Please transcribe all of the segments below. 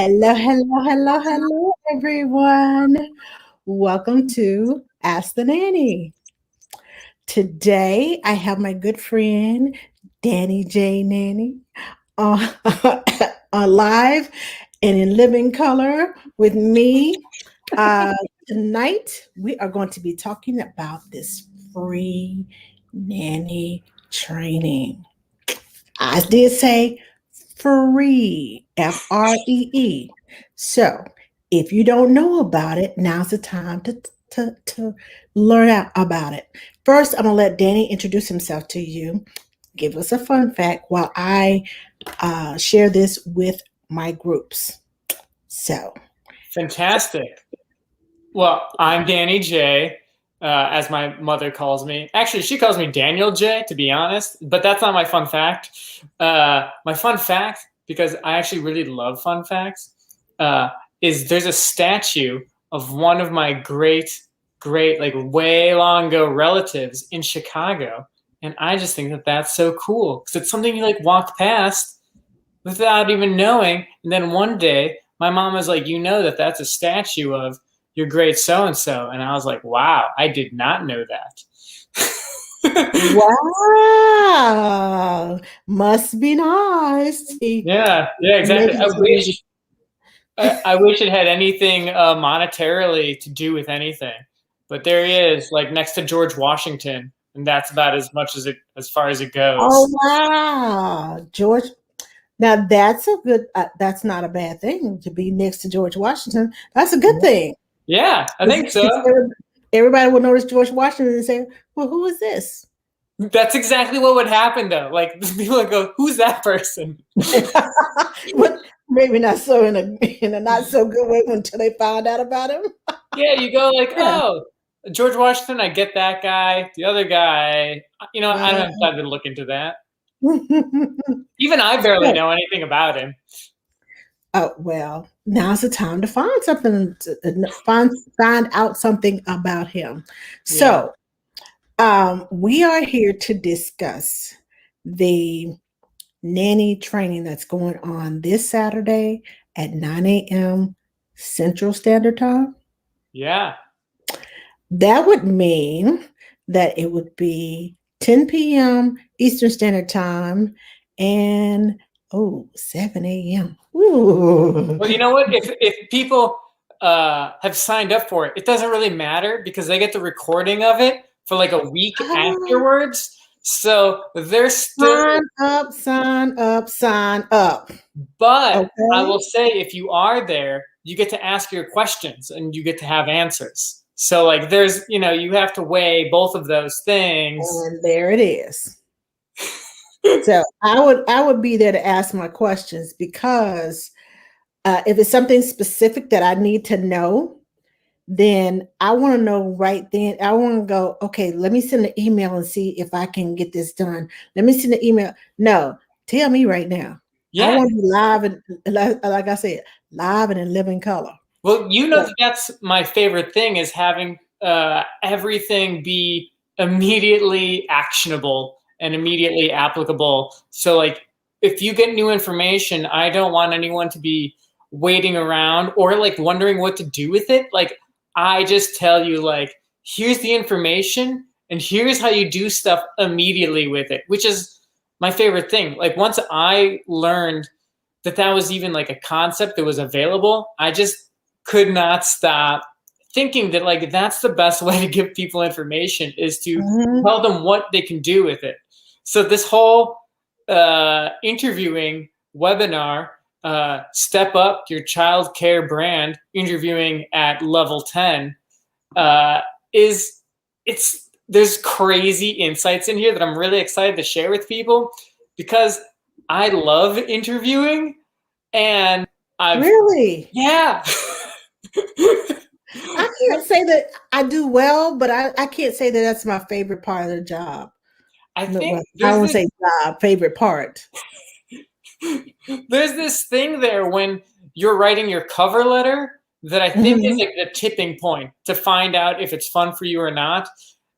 Hello, hello, hello, hello, everyone. Welcome to Ask the Nanny. Today, I have my good friend, Danny J. Nanny, on, on live and in living color with me. Uh, Tonight, we are going to be talking about this free nanny training. I did say free, FREE. So if you don't know about it, now's the time to learn out about it. First, I'm going to let Danny introduce himself to you, give us a fun fact while I share this with my groups. So, Fantastic. Well, I'm Danny J, as my mother calls me. Actually, she calls me Daniel J, to be honest, but that's not my fun fact. My fun fact, because I actually really love fun facts, is there's a statue of one of my great, like way long ago relatives in Chicago. And I just think that that's so cool because it's something you like walk past without even knowing. And then one day, my mom was like, that's a statue of your great so and so. And I was like, wow, I did not know that. wow, must be nice. Yeah, exactly. I wish it had anything monetarily to do with anything. But there he is, like next to George Washington. And that's about as much as far as it goes. Oh, wow. George. Now that's a good. That's not a bad thing to be next to George Washington. That's a good thing. Yeah, I think so. Everybody will notice George Washington and say, "Well, who is this?" That's exactly what would happen, though. Like people would go, "Who's that person?" But maybe not so in a not so good way until they found out about him. Yeah, you go like, "Oh, George Washington. I get that guy. The other guy, I don't have time to look into that." Even I barely know anything about him. Oh, well, now's the time to find something, find out something about him. So, we are here to discuss the nanny training that's going on this Saturday at 9 a.m. Central Standard Time. Yeah. That would mean that it would be 10 p.m. Eastern Standard Time and 7 a.m. Ooh. Well, you know what? If people have signed up for it, it doesn't really matter because they get the recording of it for like a week afterwards. So they're still sign up. But okay. I will say, if you are there, you get to ask your questions and you get to have answers. So like there's, you have to weigh both of those things. And there it is. So I would be there to ask my questions because if it's something specific that I need to know, then I want to know right then. I want to go, okay, let me send an email and see if I can get this done. Let me send an email. No, tell me right now. Yeah. I want to be live and like I said, live and in living color. Well, that's my favorite thing is having everything be immediately actionable and immediately applicable. So like if you get new information, I don't want anyone to be waiting around or like wondering what to do with it. Like I just tell you like, here's the information and here's how you do stuff immediately with it, which is my favorite thing. Like once I learned that was even like a concept that was available, I just could not stop thinking that like that's the best way to give people information is to tell them what they can do with it. So this whole interviewing webinar, Step Up Your Child Care Brand, interviewing at level 10, there's crazy insights in here that I'm really excited to share with people because I love interviewing and Really? Yeah. I can't say that I do well, but I can't say that that's my favorite part of the job. I think I won't say job, favorite part. There's this thing there when you're writing your cover letter that I think is like the tipping point to find out if it's fun for you or not.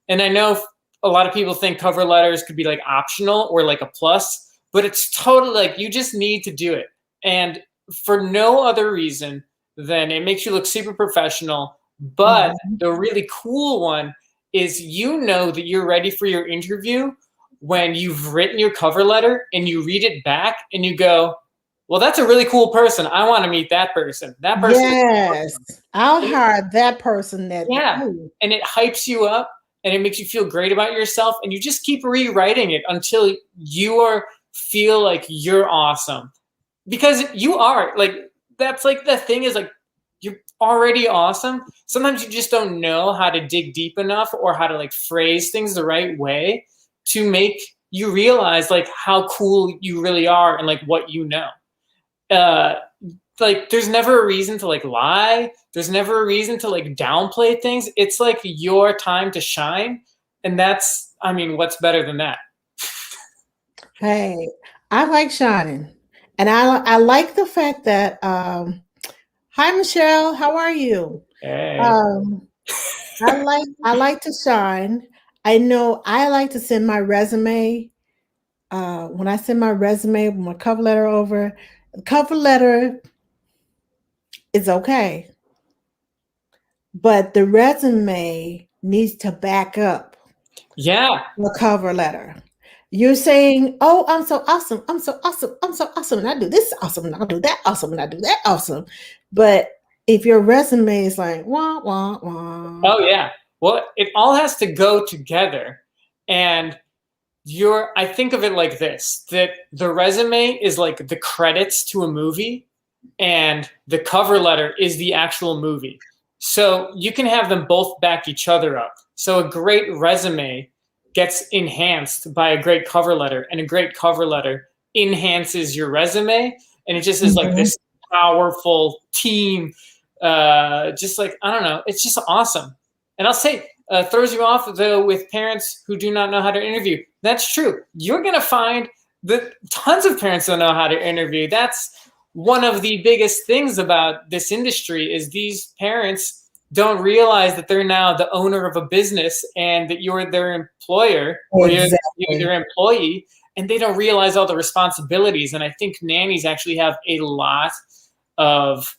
And I know a lot of people think cover letters could be like optional or like a plus, but it's totally like you just need to do it. And for no other reason than it makes you look super professional. But Mhm. the really cool one is you know that you're ready for your interview when you've written your cover letter and you read it back and you go, well, that's a really cool person. I want to meet that person. That person is Yes, I'll awesome. hire that person that Yeah. ooh, And it hypes you up and it makes you feel great about yourself. And you just keep rewriting it until feel like you're awesome. Because you are like, that's like the thing is like, you're already awesome. Sometimes you just don't know how to dig deep enough or how to like phrase things the right way to make you realize like how cool you really are and like what you know. Uh, like there's never a reason to like lie. There's never a reason to like downplay things. It's like your time to shine. And that's, I mean, what's better than that? hey, I like shining, and I like the fact that hi Michelle, how are you? Hey. Um, I like to shine. I know I like to send my resume. When I send my resume, my cover letter over, the cover letter is okay, but the resume needs to back up Yeah. the cover letter. You're saying, "Oh, I'm so awesome! I'm so awesome! I'm so awesome! And I do this awesome, and I do that awesome, and I do that awesome." But if your resume is like wah wah wah, Oh, yeah. Well, it all has to go together. And I think of it like this, that the resume is like the credits to a movie and the cover letter is the actual movie. So you can have them both back each other up. So a great resume gets enhanced by a great cover letter, and a great cover letter enhances your resume. And it just is like mhm, this powerful team. Just like, I don't know, it's just awesome. And I'll say, throws you off though with parents who do not know how to interview. That's true. You're going to find that tons of parents don't know how to interview. That's one of the biggest things about this industry is these parents don't realize that they're now the owner of a business and that you're their employer or you're exactly. their employee, and they don't realize all the responsibilities. And I think nannies actually have a lot of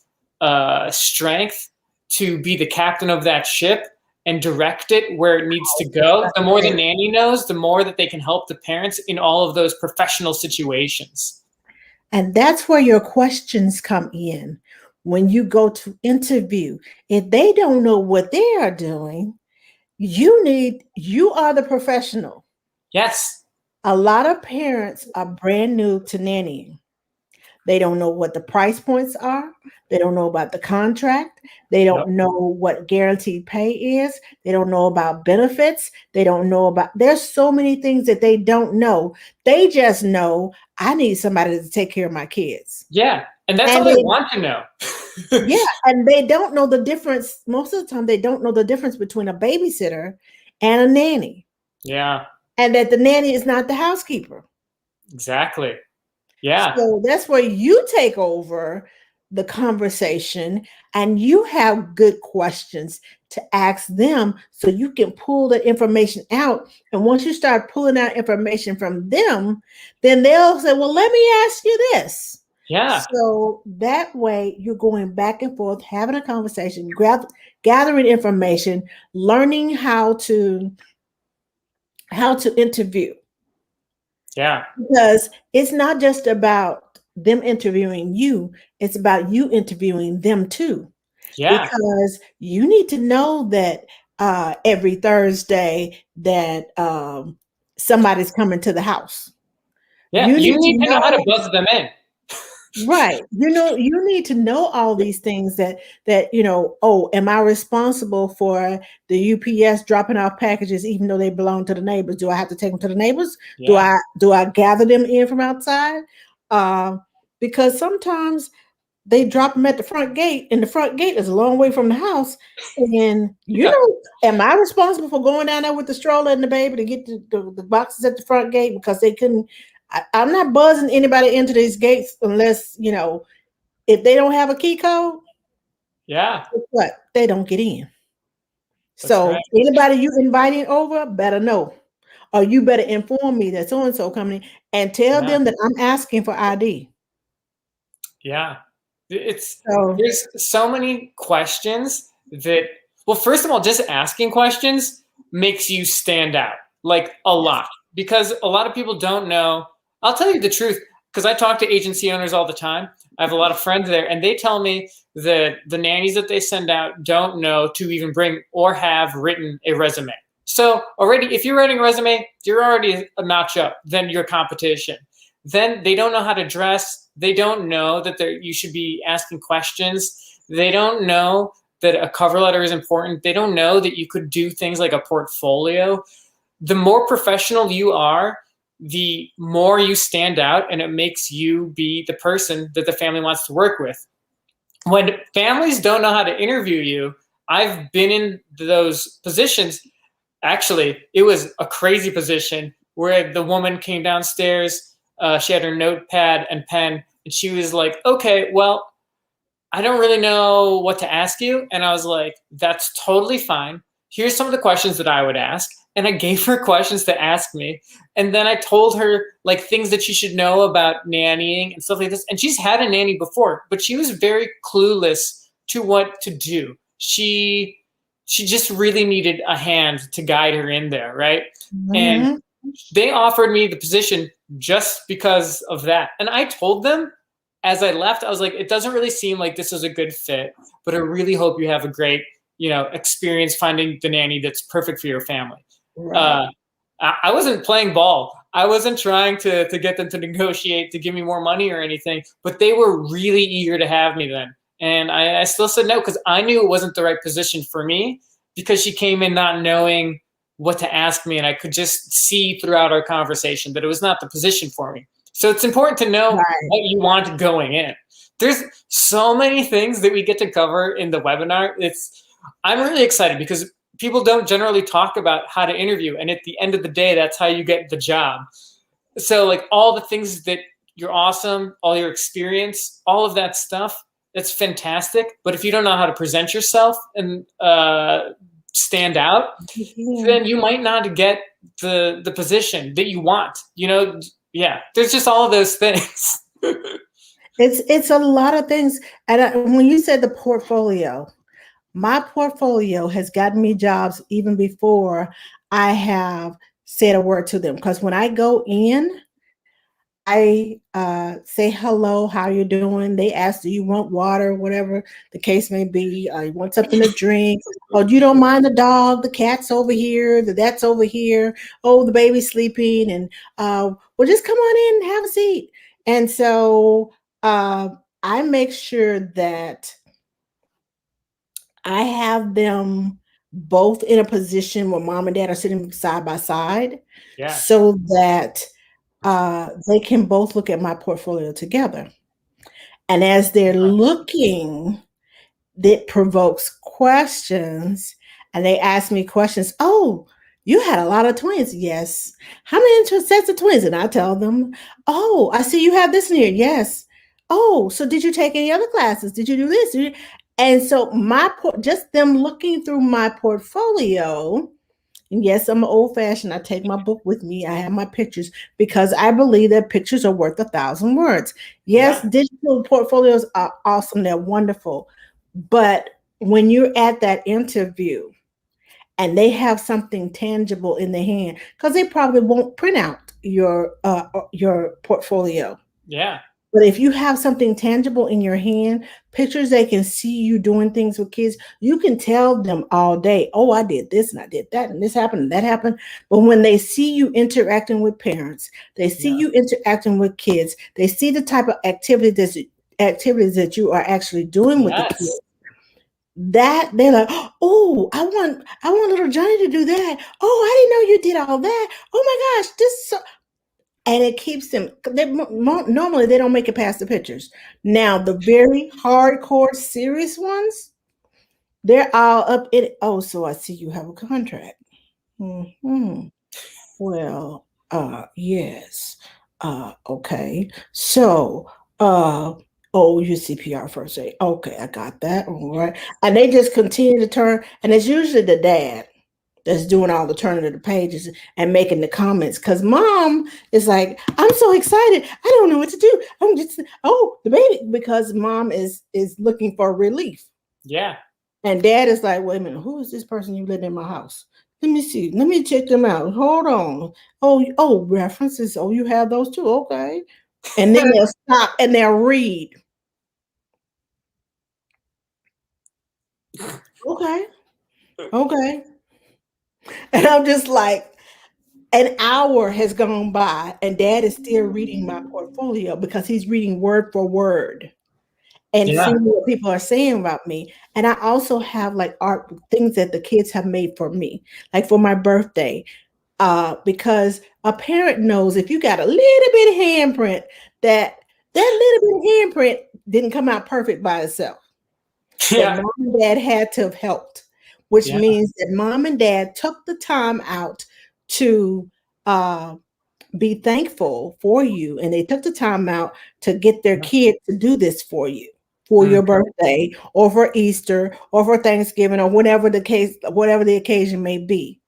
strength to be the captain of that ship and direct it where it needs to go. The more the nanny knows, the more that they can help the parents in all of those professional situations. And that's where your questions come in. When you go to interview, if they don't know what they are doing, you are the professional. Yes. A lot of parents are brand new to nannying. They don't know what the price points are. They don't know about the contract. They Yep. don't know what guaranteed pay is. They don't know about benefits. They don't know about, there's so many things that they don't know. They just know I need somebody to take care of my kids. Yeah. And that's all And they they, want to know. yeah, and they don't know the difference. Most of the time, they don't know the difference between a babysitter and a nanny, Yeah, and that the nanny is not the housekeeper. exactly. Yeah. So that's where you take over the conversation and you have good questions to ask them so you can pull the information out. And once you start pulling out information from them, then they'll say, well, let me ask you this. Yeah. So that way you're going back and forth, having a conversation, gathering information, learning how to interview, Yeah. because it's not just about them interviewing you, it's about you interviewing them too. Yeah. Because you need to know that every Thursday that somebody's coming to the house. Yeah. You You need to need to know how to know. buzz them in. Right. You need to know all these things that, oh, am I responsible for the UPS dropping off packages even though they belong to the neighbors? Do I have to take them to the neighbors? Do Yeah. I gather them in from outside? Uh, because sometimes they drop them at the front gate, and the front gate is a long way from the house. And Yeah. am I responsible for going down there with the stroller and the baby to get the boxes at the front gate because they couldn't? I'm not buzzing anybody into these gates unless, if they don't have a key code, Yeah. guess what? They don't get in. That's So right. anybody you inviting over better know. Or you better inform me that so and so coming and tell Yeah. them that I'm asking for ID. Yeah. It's So there's so many questions that, well, first of all, just asking questions makes you stand out like a yes. lot, because a lot of people don't know. I'll tell you the truth, because I talk to agency owners all the time. I have a lot of friends there, and they tell me that the nannies that they send out don't know to even bring or have written a resume. So already, if you're writing a resume, you're already a notch up than your competition. Then they don't know how to dress. They don't know that you should be asking questions. They don't know that a cover letter is important. They don't know that you could do things like a portfolio. The more professional you are, the more you stand out, and it makes you be the person that the family wants to work with. When families don't know how to interview you, I've been in those positions. Actually, it was a crazy position where the woman came downstairs. She had her notepad and pen, and she was like, "Okay, well, I don't really know what to ask you." And I was like, "That's totally fine. Here's some of the questions that I would ask." And I gave her questions to ask me. And then I told her like things that she should know about nannying and stuff like this. And she's had a nanny before, but she was very clueless to what to do. She just really needed a hand to guide her in there, right? And Mhm. they offered me the position just because of that. And I told them as I left, I was like, it doesn't really seem like this is a good fit, but I really hope you have a great, experience finding the nanny that's perfect for your family. Right. Uh, I wasn't playing ball. I wasn't trying to get them to negotiate to give me more money or anything, but they were really eager to have me then. And I still said no, because I knew it wasn't the right position for me, because she came in not knowing what to ask me. And I could just see throughout our conversation that it was not the position for me. So it's important to know Right. what you want going in. There's so many things that we get to cover in the webinar. I'm really excited because people don't generally talk about how to interview. And at the end of the day, that's how you get the job. So like all the things that you're awesome, all your experience, all of that stuff, that's fantastic. But if you don't know how to present yourself and stand out, Yeah. then you might not get the position that you want. Yeah, there's just all of those things. It's a lot of things. And when you said the portfolio, my portfolio has gotten me jobs even before I have said a word to them. Because when I go in, I say hello, how you doing? They ask, do you want water, whatever the case may be. You want something to drink? Oh, you don't mind the dog? The cat's over here. That's over here. Oh, the baby's sleeping, and well, just come on in and have a seat. And so uh, I make sure that I have them both in a position where mom and dad are sitting side by side, Yes. so that they can both look at my portfolio together. And as they're looking, that provokes questions, and they ask me questions. Oh, you had a lot of twins. Yes. How many sets of twins? And I tell them, oh, I see you have this in here. Yes. Oh, so did you take any other classes? Did you do this? And so just them looking through my portfolio. And yes, I'm old fashioned. I take my book with me. I have my pictures because I believe that pictures are worth 1,000 words. Yes, Yeah. digital portfolios are awesome. They're wonderful. But when you're at that interview and they have something tangible in their hand, because they probably won't print out your portfolio. Yeah. But if you have something tangible in your hand, pictures they can see you doing things with kids, you can tell them all day, oh, I did this and I did that and this happened and that happened. But when they see you interacting with parents, they see Yeah. you interacting with kids, they see the type of activities that you are actually doing with the kids, Yes. that they're like, oh, I want little Johnny to do that. Oh, I didn't know you did all that. Oh my gosh, and it keeps them. Normally, they don't make it past the pictures. Now, the very hardcore, serious ones, they're all up in it. Oh, so I see you have a contract. Hmm. Well, yes. Okay. So, oh, you CPR first aid. Okay, I got that. All right. And they just continue to turn, and it's usually the dad. that's doing all the turning of the pages and making the comments. Because mom is like, I'm so excited. I don't know what to do. I'm just, oh, the baby, because mom is looking for relief. Yeah. And dad is like, wait a minute, who is this person you let in my house? Let me see. Let me check them out. Hold on. Oh, references. Oh, you have those too. Okay. And then they'll stop and they'll read. Okay. Okay. And I'm just like, an hour has gone by and dad is still reading my portfolio because he's reading word for word and Yeah. seeing what people are saying about me. And I also have like art things that the kids have made for me, like for my birthday. Because a parent knows if you got a little bit of handprint, that little bit of handprint didn't come out perfect by itself. That Yeah. mom and dad had to have helped, which Yeah. means that mom and dad took the time out to uh, be thankful for you, and they took the time out to get their kid to do this for Mm. your birthday or for Easter or for Thanksgiving or whatever the case, whatever the occasion may be.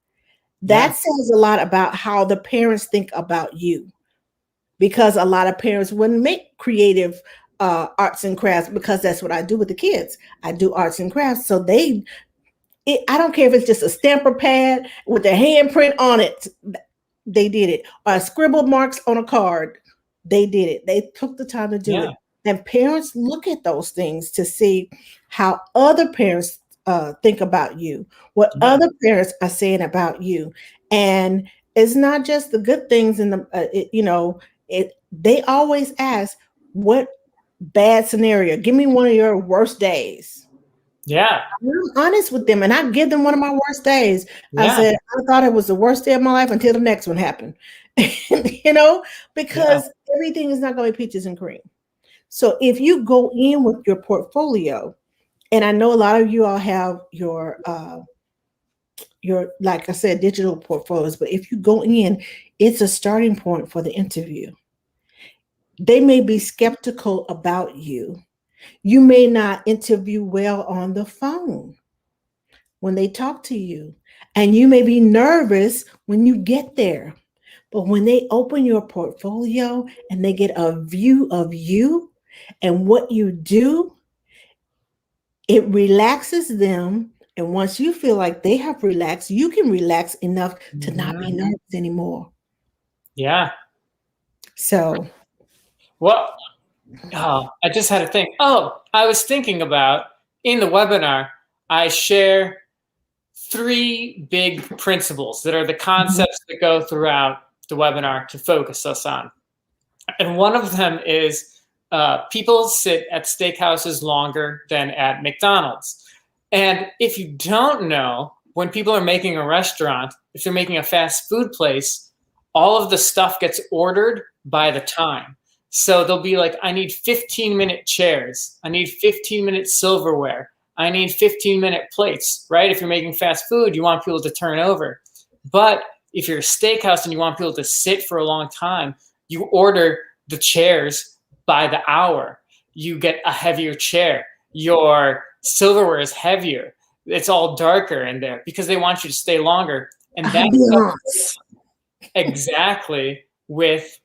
Yeah. That says a lot about how the parents think about you, because a lot of parents wouldn't make creative arts and crafts, because that's what I do with the kids. I do arts and crafts, so I don't care if it's just a stamper pad with their handprint on it. They did it. Or scribbled marks on a card. They did it. They took the time to do Yeah. it. And parents look at those things to see how other parents think about you, what Yeah. other parents are saying about you. And it's not just the good things in the, they always ask, what bad scenario? Give me one of your worst days. Yeah. I'm honest with them, and I give them one of my worst days. I Yeah. said, I thought it was the worst day of my life until the next one happened. Yeah. Because everything is not going to be peaches and cream. So if you go in with your portfolio, and I know a lot of you all have your, like I said, digital portfolios, but if you go in, it's a starting point for the interview. They may be skeptical about you. You may not interview well on the phone when they talk to you. And you may be nervous when you get there. But when they open your portfolio and they get a view of you and what you do, it relaxes them. And once you feel like they have relaxed, you can relax enough to not be Mhm. nervous anymore. Yeah. So, Well, I just had a thing. Oh, I was thinking about in the webinar, I share 3 big principles that are the mhm, concepts that go throughout the webinar to focus us on. And one of them is people sit at steakhouses longer than at McDonald's. And if you don't know, when people are making a restaurant, if they're making a fast food place, all of the stuff gets ordered by the time. So they'll be like, I need 15-minute chairs. I need 15-minute silverware. I need 15-minute plates, right? If you're making fast food, you want people to turn over. But if you're a steakhouse and you want people to sit for a long time, you order the chairs by the hour. You get a heavier chair. Your silverware is heavier. It's all darker in there because they want you to stay longer. And that ambiance. exactly with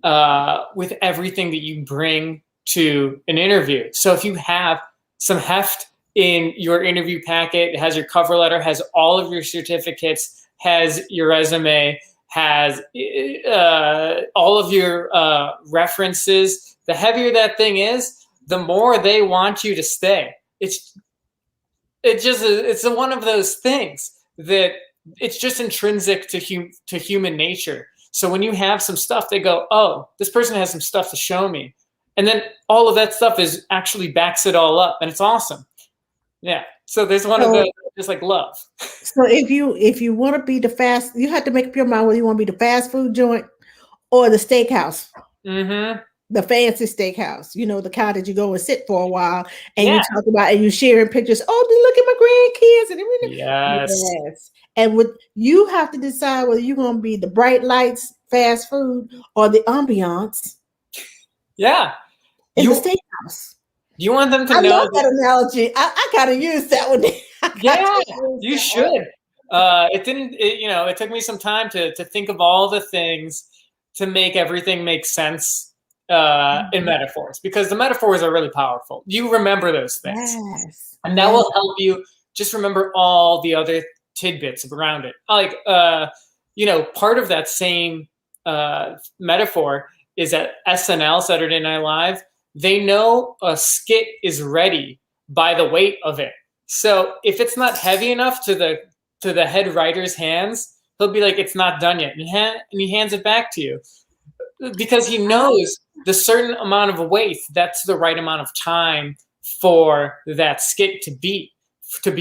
everything that you bring to an interview. So if you have some heft in your interview packet, it has your cover letter, has all of your certificates, has your resume, has all of your references. The heavier that thing is, the more they want you to stay. It's one of those things that it's just intrinsic to human nature. So when you have some stuff, they go, oh, this person has some stuff to show me. And then all of that stuff is actually backs it all up, and it's awesome. Yeah. So there's one of So, the, just like love. so if you want to be the fast, you have to make up your mind whether you want to be the fast food joint or the steakhouse. Mm-hmm. The fancy steakhouse, the kind that you go and sit for a while and you Yeah. talk about and you sharing pictures. Oh, look at my grandkids and Yes. everything. Yes. And with you have to decide whether you're going to be the bright lights, fast food, or the ambiance Yeah. in the You steakhouse. you want them to I know love that. that analogy. I gotta use that one. I got Yeah, to use you that one. should. It didn't, it took me some time to think of all the things to make everything make sense in Mhm. metaphors, because the metaphors are really powerful. You remember those things, Yes. and that Yes. will help you just remember all the other tidbits around it. Like, part of that same metaphor is at SNL, Saturday Night Live. They know a skit is ready by the weight of it. So if it's not heavy enough to the head writer's hands, he'll be like, "It's not done yet," and he hands it back to you because he knows the certain amount of weight, that's the right amount of time for that skit to be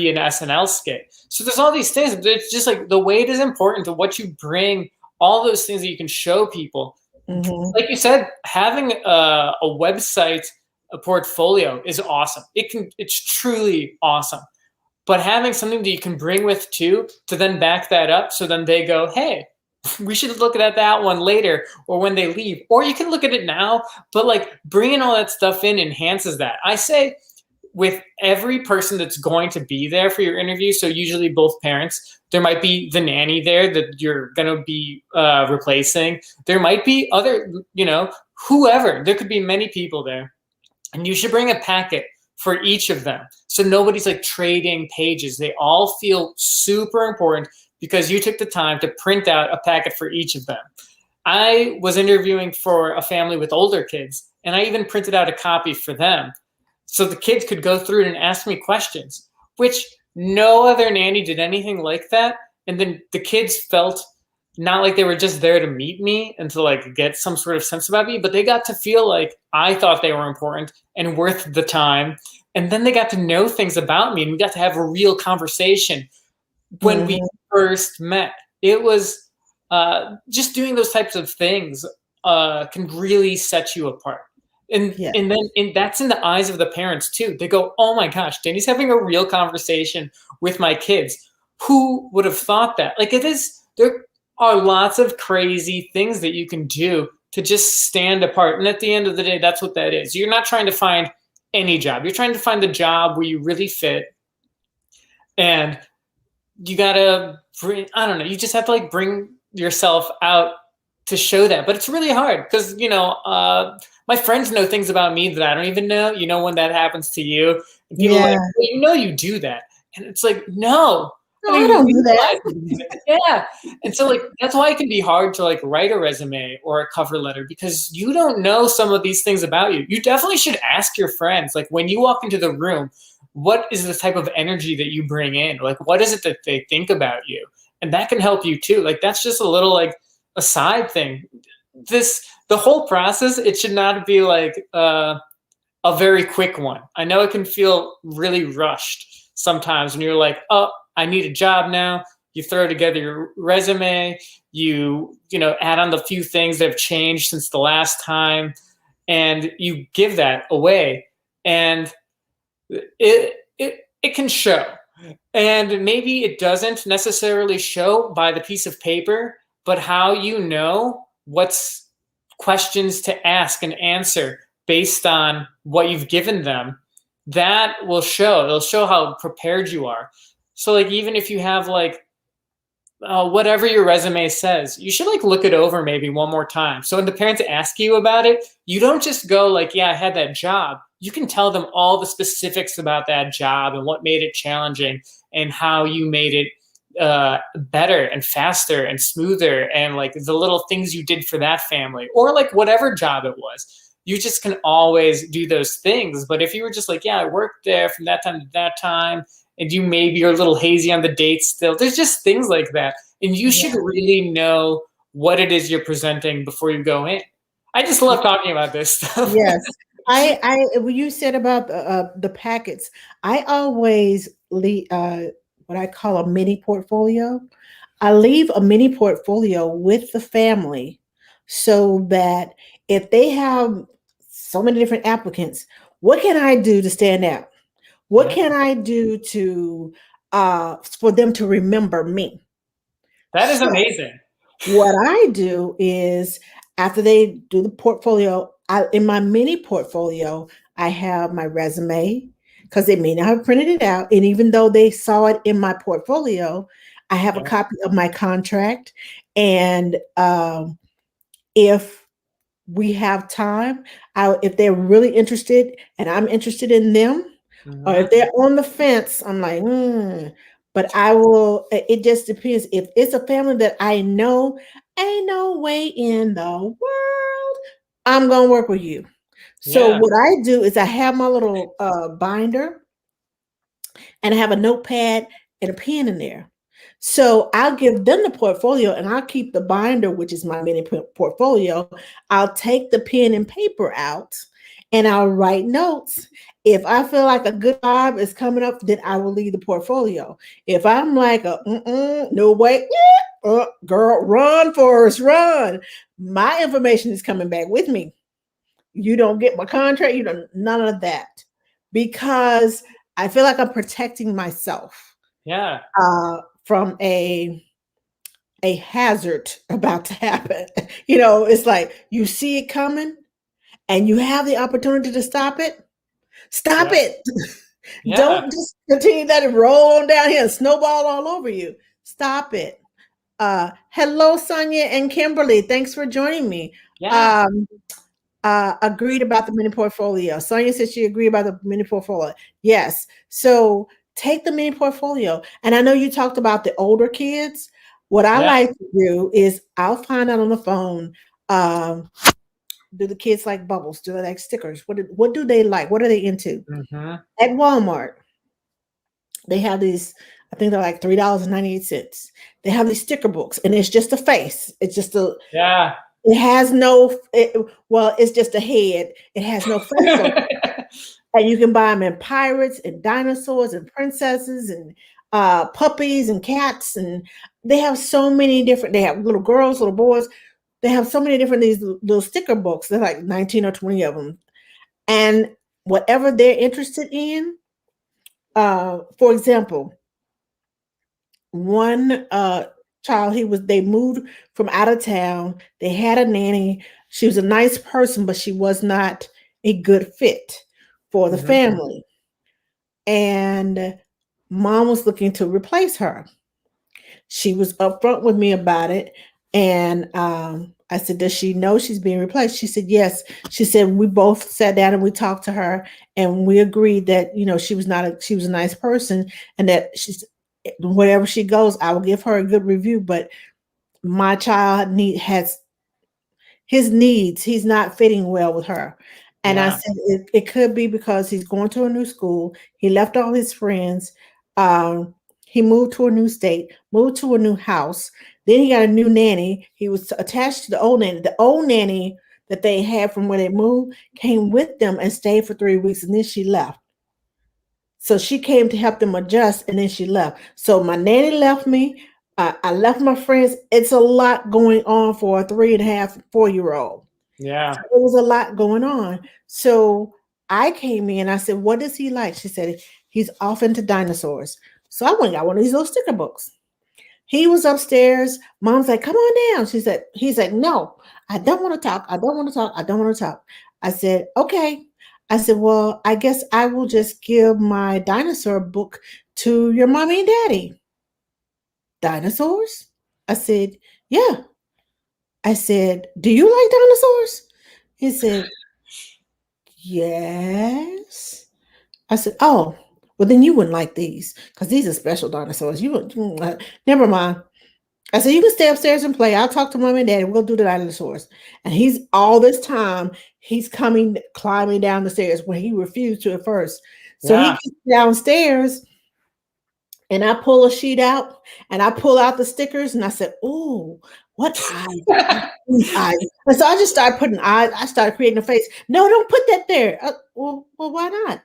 an SNL skit. So there's all these things. It's just like the weight is important to what you bring, all those things that you can show people. Mhm. Like you said, having a website, a portfolio is awesome. It's truly awesome. But having something that you can bring with too to then back that up, so then they go, "Hey, we should look at that one later," or when they leave, or you can look at it now. But like bringing all that stuff in enhances that. I say with every person that's going to be there for your interview, so usually both parents, there might be the nanny there that you're going to be replacing. There might be other, whoever. There could be many people there, and you should bring a packet for each of them, so nobody's like trading pages. They all feel super important because you took the time to print out a packet for each of them. I was interviewing for a family with older kids, and I even printed out a copy for them so the kids could go through it and ask me questions, which no other nanny did anything like that. And then the kids felt not like they were just there to meet me and to like get some sort of sense about me, but they got to feel like I thought they were important and worth the time. And then they got to know things about me, and we got to have a real conversation when we Mhm. first met. It was just doing those types of things can really set you apart. Yeah. And that's in the eyes of the parents too. They go, "Oh my gosh, Danny's having a real conversation with my kids." Who would have thought that? Like, it is, there are lots of crazy things that you can do to just stand apart. And at the end of the day, that's what that is. You're not trying to find any job. You're trying to find the job where you really fit, and you gotta bring, I don't know, you just have to like bring yourself out to show that. But it's really hard because my friends know things about me that I don't even know. When that happens to you, and people are Yeah. like, "Well, you do that," and it's like, no, I No, I didn't even don't do that. realize I did it. Yeah. And so like that's why it can be hard to like write a resume or a cover letter, because you don't know some of these things about you. You definitely should ask your friends, like when you walk into the room, what is the type of energy that you bring in? Like, what is it that they think about you? And that can help you too. Like, that's just a little like a side thing. The whole process, it should not be like a very quick one. I know it can feel really rushed sometimes when you're like, "Oh, I need a job now." You throw together your resume, add on the few things that have changed since the last time, and you give that away. And it can show, and maybe it doesn't necessarily show by the piece of paper, but how you know what's questions to ask and answer based on what you've given them, that will show. It'll show how prepared you are. So like, even if you have like whatever your resume says, you should like look it over maybe one more time. So when the parents ask you about it, you don't just go like, "Yeah, I had that job." You can tell them all the specifics about that job and what made it challenging and how you made it better and faster and smoother, and like the little things you did for that family, or like whatever job it was. You just can always do those things. But if you were just like, "Yeah, I worked there from that time to that time," and you maybe are a little hazy on the dates still, there's just things like that. And you should Yeah. really know what it is you're presenting before you go in. I just love talking about this stuff. Yes. When you said about the packets, I always leave what I call a mini portfolio. I leave a mini portfolio with the family so that if they have so many different applicants, what can I do to stand out? What Yeah, can I do to for them to remember me? that is So amazing. what I do is after they do the portfolio, in my mini portfolio, I have my resume because they may not have printed it out. And even though they saw it in my portfolio, I have a Yeah. copy of my contract, and if we have time, if they're really interested and I'm interested in them, or if Mhm. they're on the fence, I'm like, but I will. It just depends. If it's a family that I know, ain't no way in the world I'm gonna work with you. So Yeah. what I do is I have my little binder, and I have a notepad and a pen in there. So I'll give them the portfolio and I'll keep the binder, which is my mini portfolio. I'll take the pen and paper out and I'll write notes. If I feel like a good vibe is coming up, then I will leave the portfolio. If I'm like, no way, girl, run, Forrest, run. My information is coming back with me. You don't get my contract. You don't, none of that, because I feel like I'm protecting myself Yeah. from a hazard about to happen. It's like you see it coming and you have the opportunity to stop it. Stop Yeah. it. Yeah. Don't just continue that and roll on down here and snowball all over you. Stop it. Hello, Sonia and Kimberly. Thanks for joining me. Yeah. Um, agreed about the mini portfolio. Sonia said she agreed about the mini portfolio. Yes. So take the mini portfolio. And I know you talked about the older kids. What I Yeah. like to do is I'll find out on the phone. Um, do the kids like bubbles? Do they like stickers? What do they like? What are they into? Mhm. At Walmart, they have these. I think they're like $3.98. They have these sticker books, and it's just a face. It's just a. Yeah. It has no. Well, it's just a head. It has no face on. And you can buy them in pirates and dinosaurs and princesses and puppies and cats. And they have so many different, they have little girls, little boys. They have so many different, these little sticker books. They're like 19 or 20 of them. And whatever they're interested in, for example, one child, they moved from out of town. They had a nanny. She was a nice person, but she was not a good fit for the Mhm. family. And mom was looking to replace her. She was upfront with me about it. And I said, does she know she's being replaced? She said, yes. She said, we both sat down and we talked to her and we agreed that, she was a nice person, and that wherever she goes, I will give her a good review. But my child has his needs, he's not fitting well with her. And I Yeah. said it could be because he's going to a new school. He left all his friends. He moved to a new state, moved to a new house. Then he got a new nanny. He was attached to the old nanny. The old nanny that they had from where they moved came with them and stayed for 3 weeks, and then she left. So she came to help them adjust, and then she left. So my nanny left me. I left my friends. It's a lot going on for a 3.5, 4 year old. Yeah. It was a lot going on. So I came in. I said, "What does he like?" She said, "He's off into dinosaurs." So I went and got one of these little sticker books. He was upstairs. Mom's like, "Come on down." She said, "He's like, no, I don't want to talk. I don't want to talk. I don't want to talk." I said, "Okay." I said, "Well, I guess I will just give my dinosaur book to your mommy and daddy." Dinosaurs? I said, "Yeah." I said, "Do you like dinosaurs?" He said, "Yes." I said, "Oh, well, then you wouldn't like these because these are special dinosaurs. Never mind." I said, "You can stay upstairs and play. I'll talk to mom and daddy. We'll do the dinosaurs." And he's all this time, he's climbing down the stairs when he refused to at first. So he Yeah. gets downstairs, and I pull a sheet out and I pull out the stickers and I said, "Oh, what eyes? These eyes." And so I just started putting eyes. I started creating a face. "No, don't put that there." Well, why not?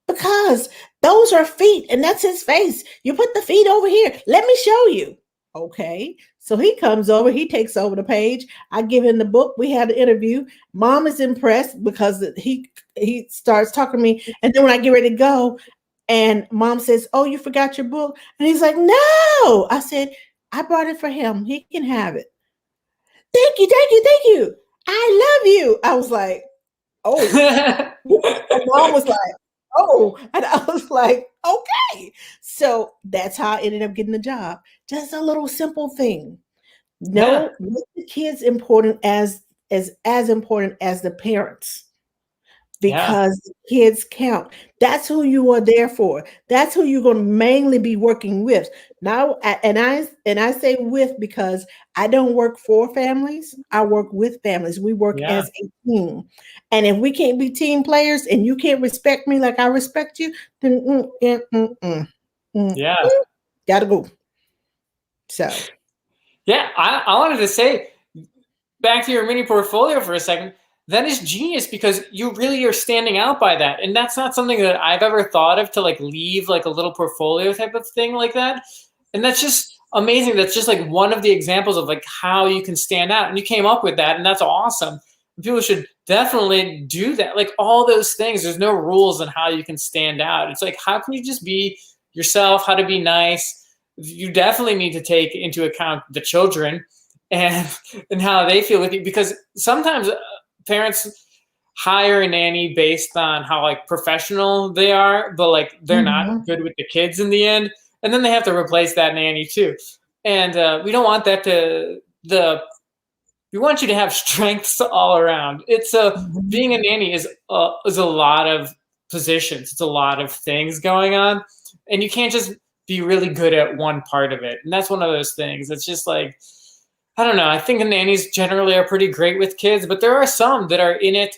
"Because those are feet and that's his face. You put the feet over here. Let me show you." Okay. So he comes over, he takes over the page. I give him the book. We had an interview. Mom is impressed because he starts talking to me. And then when I get ready to go, and mom says, "Oh, you forgot your book." And he's like, "No." I said, "I brought it for him. He can have it." "Thank you, thank you, thank you. I love you." I was like, "Oh." And mom was like, oh, and I was like, okay. So that's how I ended up getting the job. Just a little simple thing. Yeah. No, make the kids important as important as the parents, Yeah. because kids count. That's who you are there for. That's who you're going to mainly be working with. Now, and I say with because I don't work for families. I work with families. We work Yeah. as a team. And if we can't be team players and you can't respect me like I respect you, then Yeah. gotta go. So, Yeah. I wanted to say, back to your mini portfolio for a second, that is genius because you really are standing out by that. And that's not something that I've ever thought of, to like leave like a little portfolio type of thing like that. And that's just amazing. That's just like one of the examples of like how you can stand out. And you came up with that, and that's awesome. People should definitely do that. Like all those things, there's no rules on how you can stand out. It's like, how can you just be yourself, how to be nice? You definitely need to take into account the children and how they feel with you, because sometimes parents hire a nanny based on how like professional they are, but like they're not mhm. good with the kids in the end, and then they have to replace that nanny too. And we don't want that to the we want you to have strengths all around. It's a Mhm. Being a nanny is a lot of positions. It's a lot of things going on, and you can't just be really good at one part of it. And that's one of those things. It's just like, I don't know. I think nannies generally are pretty great with kids, but there are some that are in it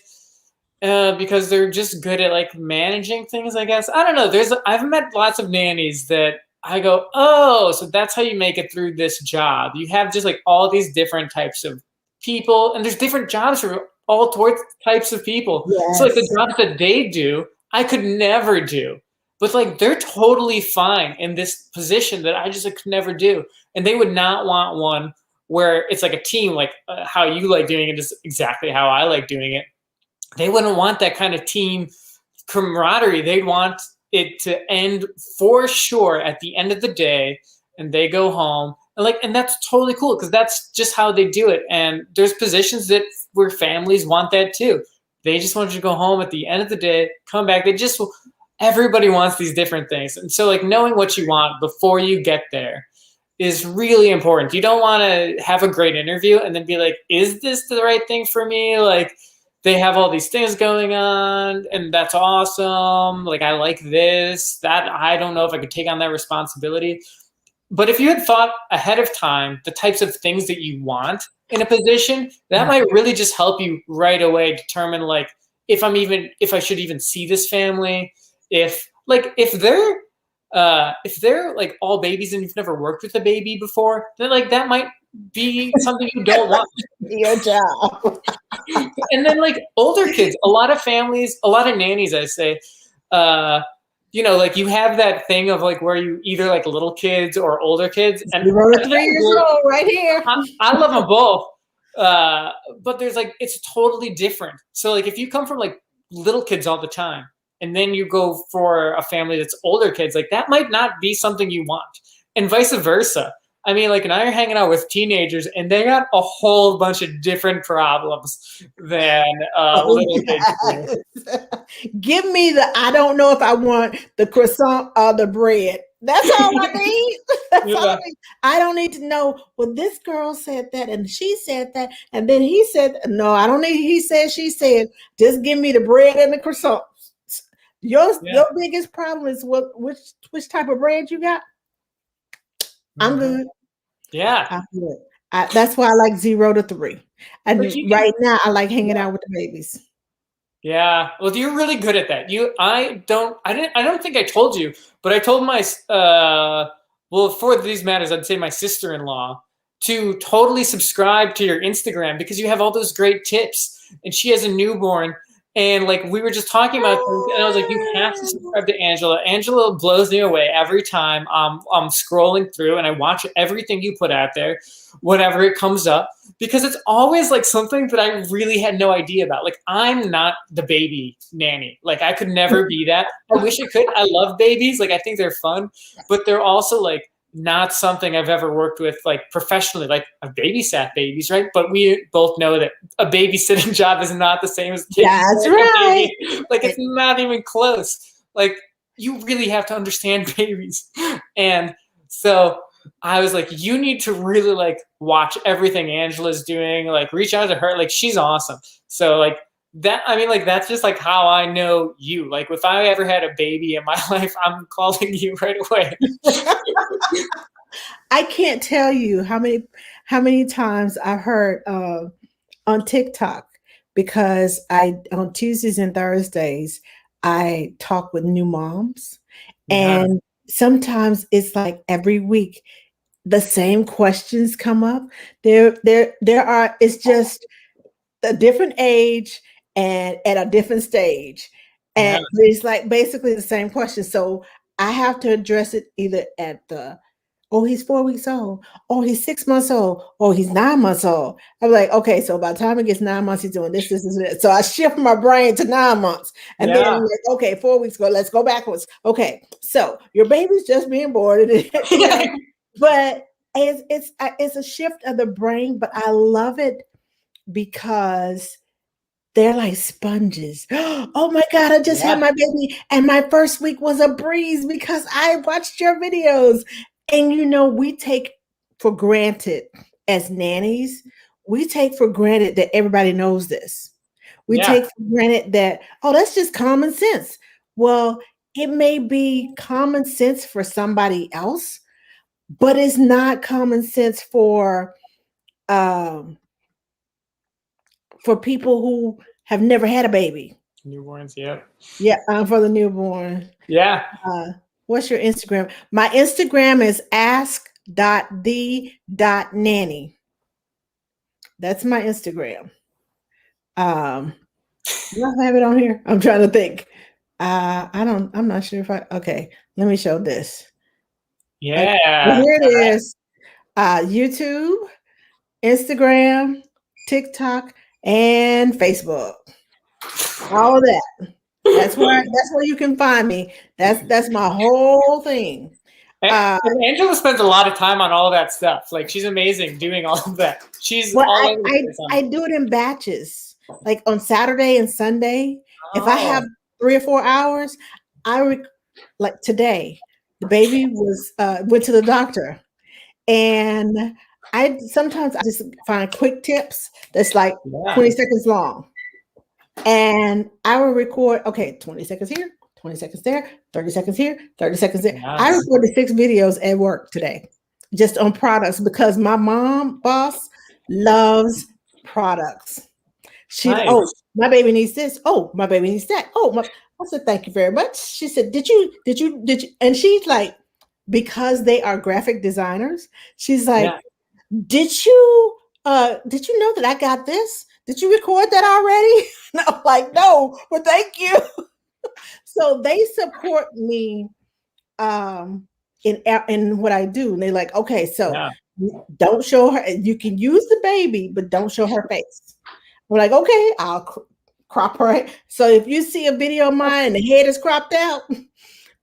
because they're just good at like managing things, I guess. I don't know. I've met lots of nannies that I go, oh, so that's how you make it through this job. You have just like all these different types of people, and there's different jobs for all types of people. So like the Yes. jobs that they do, I could never do. But like they're totally fine in this position that I just like, could never do. And they would not want one where it's like a team, like how you like doing it is exactly how I like doing it. They wouldn't want that kind of team camaraderie. They'd want it to end for sure at the end of the day, and they go home. And that's totally cool because that's just how they do it. And there's positions that where families want that too. They just want you to go home at the end of the day, come back. Everybody wants these different things. And so like knowing what you want before you get there is really important. You don't want to have a great interview and then be like, is this the right thing for me? Like, they have all these things going on, and that's awesome. Like, I like this, that. I don't know if I could take on that responsibility. But if you had thought ahead of time the types of things that you want in a position, that might really just help you right away determine like if I should even see this family, if they're like all babies and you've never worked with a baby before, then like that might be something you don't want. Your job. And then like older kids, a lot of families, a lot of nannies, I say, uh, like you have that thing of like where you either like little kids or older kids, and 0 to 3 years old, right here. I love them both. But there's like it's totally different. So like if you come from like little kids all the time, and then you go for a family that's older kids, like that might not be something you want, and vice versa. I mean, like, and I are hanging out with teenagers, and they got a whole bunch of different problems than Oh, little kids do. yes. Give me the, I don't know if I want the croissant or the bread. That's all I need. That's all I Yeah, need. I don't need to know, well, this girl said that and she said that. And then he said, no, I don't need he said, she said. Just give me the bread and the croissant. yeah, Your biggest problem is which type of bread you got? I'm mhm. good. Yeah. I'm good. That's why I like 0 to 3. But And you can, right now I like hanging yeah. out with the babies. Yeah, well, you're really good at that. I don't think I told you, but I told well, for these matters, I'd say my sister-in-law to totally subscribe to your Instagram because you have all those great tips, and she has a newborn, and like we were just talking about things, and I was like, you have to subscribe to Angela. Angela blows me away every time I'm scrolling through and I watch everything you put out there, whenever it comes up, because it's always like something that I really had no idea about. Like I'm not the baby nanny. Like I could never be that. I wish I could. I love babies. Like I think they're fun, but they're also like not something I've ever worked with like professionally. Like I've babysat babies, right? But we both know that a babysitting job is not the same as taking care That's of a right. baby. Like it's not even close. like you really have to understand babies. And so I was like, you need to really like watch everything Angela's doing, like reach out to her. Like she's awesome. So like that, I mean, like that's just like how I know you. Like if I ever had a baby in my life, I'm calling you right away. I can't tell you how many times I've heard on TikTok, because I on Tuesdays and Thursdays I talk with new moms, Yeah. and sometimes it's like every week the same questions come up. There are, it's just a different age and at a different stage. Yeah. And it's like basically the same question. So I have to address it either at the, oh, he's 4 weeks old. Oh, he's 6 months old. Oh, he's 9 months old. I'm like, okay, so by the time it gets 9 months, he's doing this, this, and this. So I shift my brain to 9 months. And then Yeah. like, okay, 4 weeks ago, let's go backwards. Okay, so your baby's just being born, you know, but it's a shift of the brain, but I love it because they're like sponges. Oh my God, I just had Yeah. my baby, and my first week was a breeze because I watched your videos. And you know, we take for granted as nannies, we take for granted that everybody knows this. We Yeah. take for granted that, oh, that's just common sense. Well, it may be common sense for somebody else, but it's not common sense um, for people who have never had a baby. Newborns. Yeah. Yeah, for the newborn. Yeah. Uh, what's your Instagram? My Instagram is ask.the.nanny. That's my Instagram. Do I have it on here? I'm trying to think. I'm not sure if okay, let me show this. Okay, Yeah. here it is. YouTube, Instagram, TikTok, and Facebook. All of that. That's where you can find me. That's my whole thing. And Angela spends a lot of time on all that stuff. Like she's amazing doing all of that. She's Well, all over the place on I it. do it in batches. Like on Saturday and Sunday, if I have Oh, 3 or 4 hours, like today, the baby was went to the doctor, and I sometimes I just find quick tips that's like yeah. 20 seconds long. And I will record, okay, 20 seconds here, 20 seconds there, 30 seconds here, 30 seconds there. I Yes. recorded 6 videos at work today just on products because my mom, boss, loves products. Oh, Nice. my baby needs this. Oh, my baby needs that. I said, thank you very much. She said, did you? And she's like, because they are graphic designers, she's like, Yeah. did you know that I got this? Did you record that already? And I'm like, no, well, thank you. So they support me in what I do. And they're like, okay, so Yeah. don't show her. You can use the baby, but don't show her face. I'm like, okay, I'll crop her. So if you see a video of mine and the head is cropped out,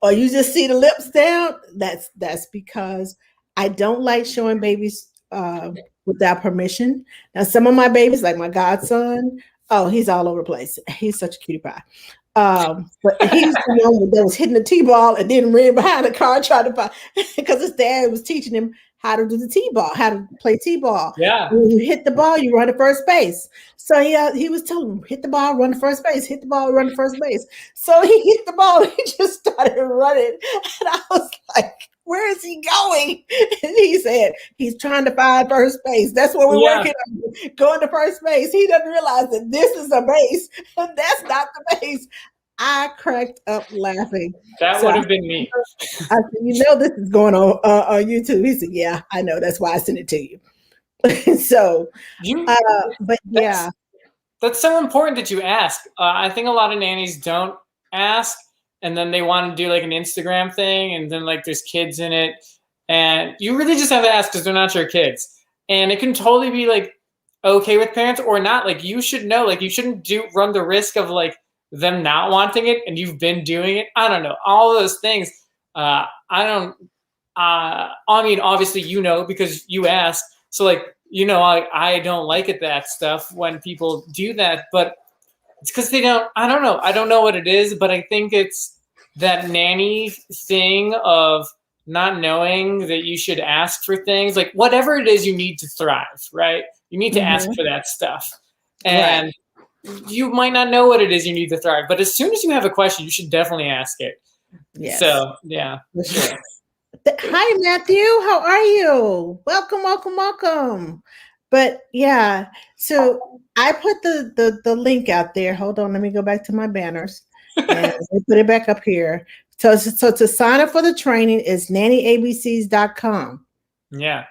or you just see the lips down, that's because I don't like showing babies without permission. Now, some of my babies, like my godson, oh, he's all over the place. He's such a cutie pie. But he's the one that was hitting the T-ball and then ran behind the car trying to find, because his dad was teaching him how to do the T-ball, how to play T-ball. Yeah. When you hit the ball, you run to first base. So he was telling him, hit the ball, run to first base, hit the ball, run to first base. So he hit the ball and he just started running. And I was like, where is he going? And he said, he's trying to find first base. That's what we're Yeah. working on, going to first base. He doesn't realize that this is a base and that's not the base. I cracked up laughing. That So would have been me. I said, you know, this is going on YouTube. He said, yeah, I know. That's why I sent it to you. So, You. but yeah. That's so important that you ask. I think a lot of nannies don't ask, and then they want to do like an Instagram thing, and then like there's kids in it, and you really just have to ask because they're not your kids, and it can totally be like okay with parents or not. Like you should know, like you shouldn't run the risk of like them not wanting it, and you've been doing it. I don't know, all those things. I don't. I mean, obviously you know because you asked. So like. You know, I don't like it, that stuff when people do that, but it's because they don't, I don't know what it is, but I think it's that nanny thing of not knowing that you should ask for things, like whatever it is you need to thrive, right? You need to ask for that stuff. And you might not know what it is you need to thrive, but as soon as you have a question, you should definitely ask it. Yes. So, yeah. For sure. Hi, Matthew. How are you? Welcome, welcome, welcome. But yeah, so I put the link out there. Hold on, let me go back to my banners and put it back up here. So to sign up for the training is nannyabcs.com. Yeah.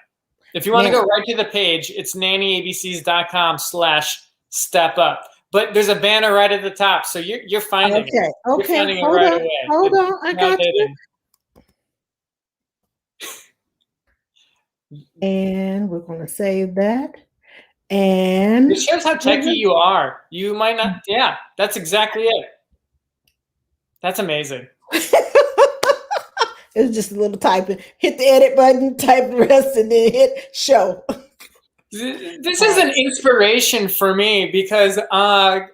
If you want to go right to the page, it's nannyabcs.com/step up. But there's a banner right at the top, so you're finding it. Okay. You're finding Hold it right on. away. Hold on. I got you. And we're going to save that. And it shows how techie you are. You might not. Yeah, that's exactly it. That's amazing. It was just a little typing. Hit the edit button, type the rest, and then hit show. This is an inspiration for me because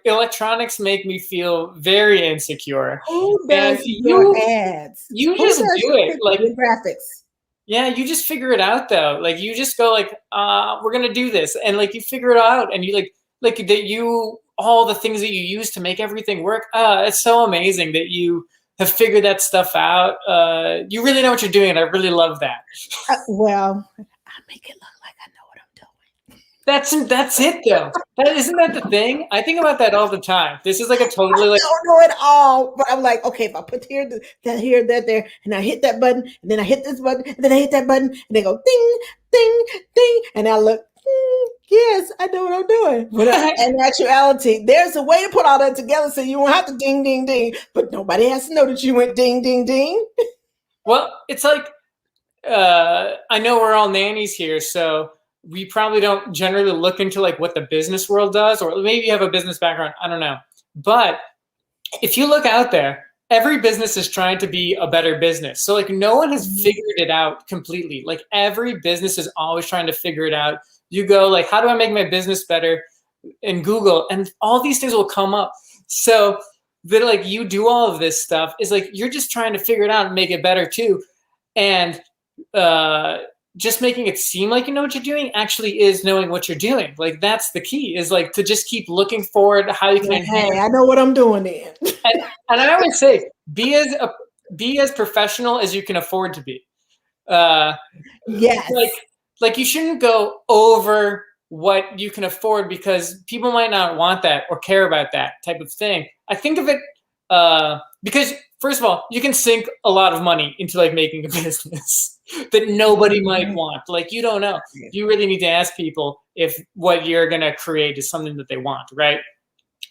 electronics make me feel very insecure. Who does your ads? You just do it. Like graphics. Yeah, you just figure it out though. Like you just go like, we're gonna do this, and like you figure it out, and you like that you all the things that you use to make everything work. It's so amazing that you have figured that stuff out. You really know what you're doing, and I really love that. Well, I make it look like I know what I'm doing. That's it though. Isn't that the thing? I think about that all the time. This is like a totally like I don't know it all, but I'm like, okay, if I put here, that, there, and I hit that button, and then I hit this button, and then I hit that button, and they go ding, ding, ding, and I look, yes, I know what I'm doing. But in actuality, there's a way to put all that together so you won't have to ding, ding, ding, but nobody has to know that you went ding, ding, ding. Well, it's like, I know we're all nannies here, so we probably don't generally look into like what the business world does, or maybe you have a business background. I don't know. But if you look out there, every business is trying to be a better business. So like no one has figured it out completely. Like every business is always trying to figure it out. You go like, how do I make my business better in Google? And all these things will come up. So that like you do all of this stuff is like, you're just trying to figure it out and make it better too. And, just making it seem like you know what you're doing actually is knowing what you're doing. Like that's the key, is like to just keep looking forward how you can. Hey, I know what I'm doing then. and I always say, be as professional as you can afford to be. Yes. Like you shouldn't go over what you can afford because people might not want that or care about that type of thing. I think of it because first of all, you can sink a lot of money into like making a business that nobody might want. Like you don't know. You really need to ask people if what you're gonna create is something that they want, right?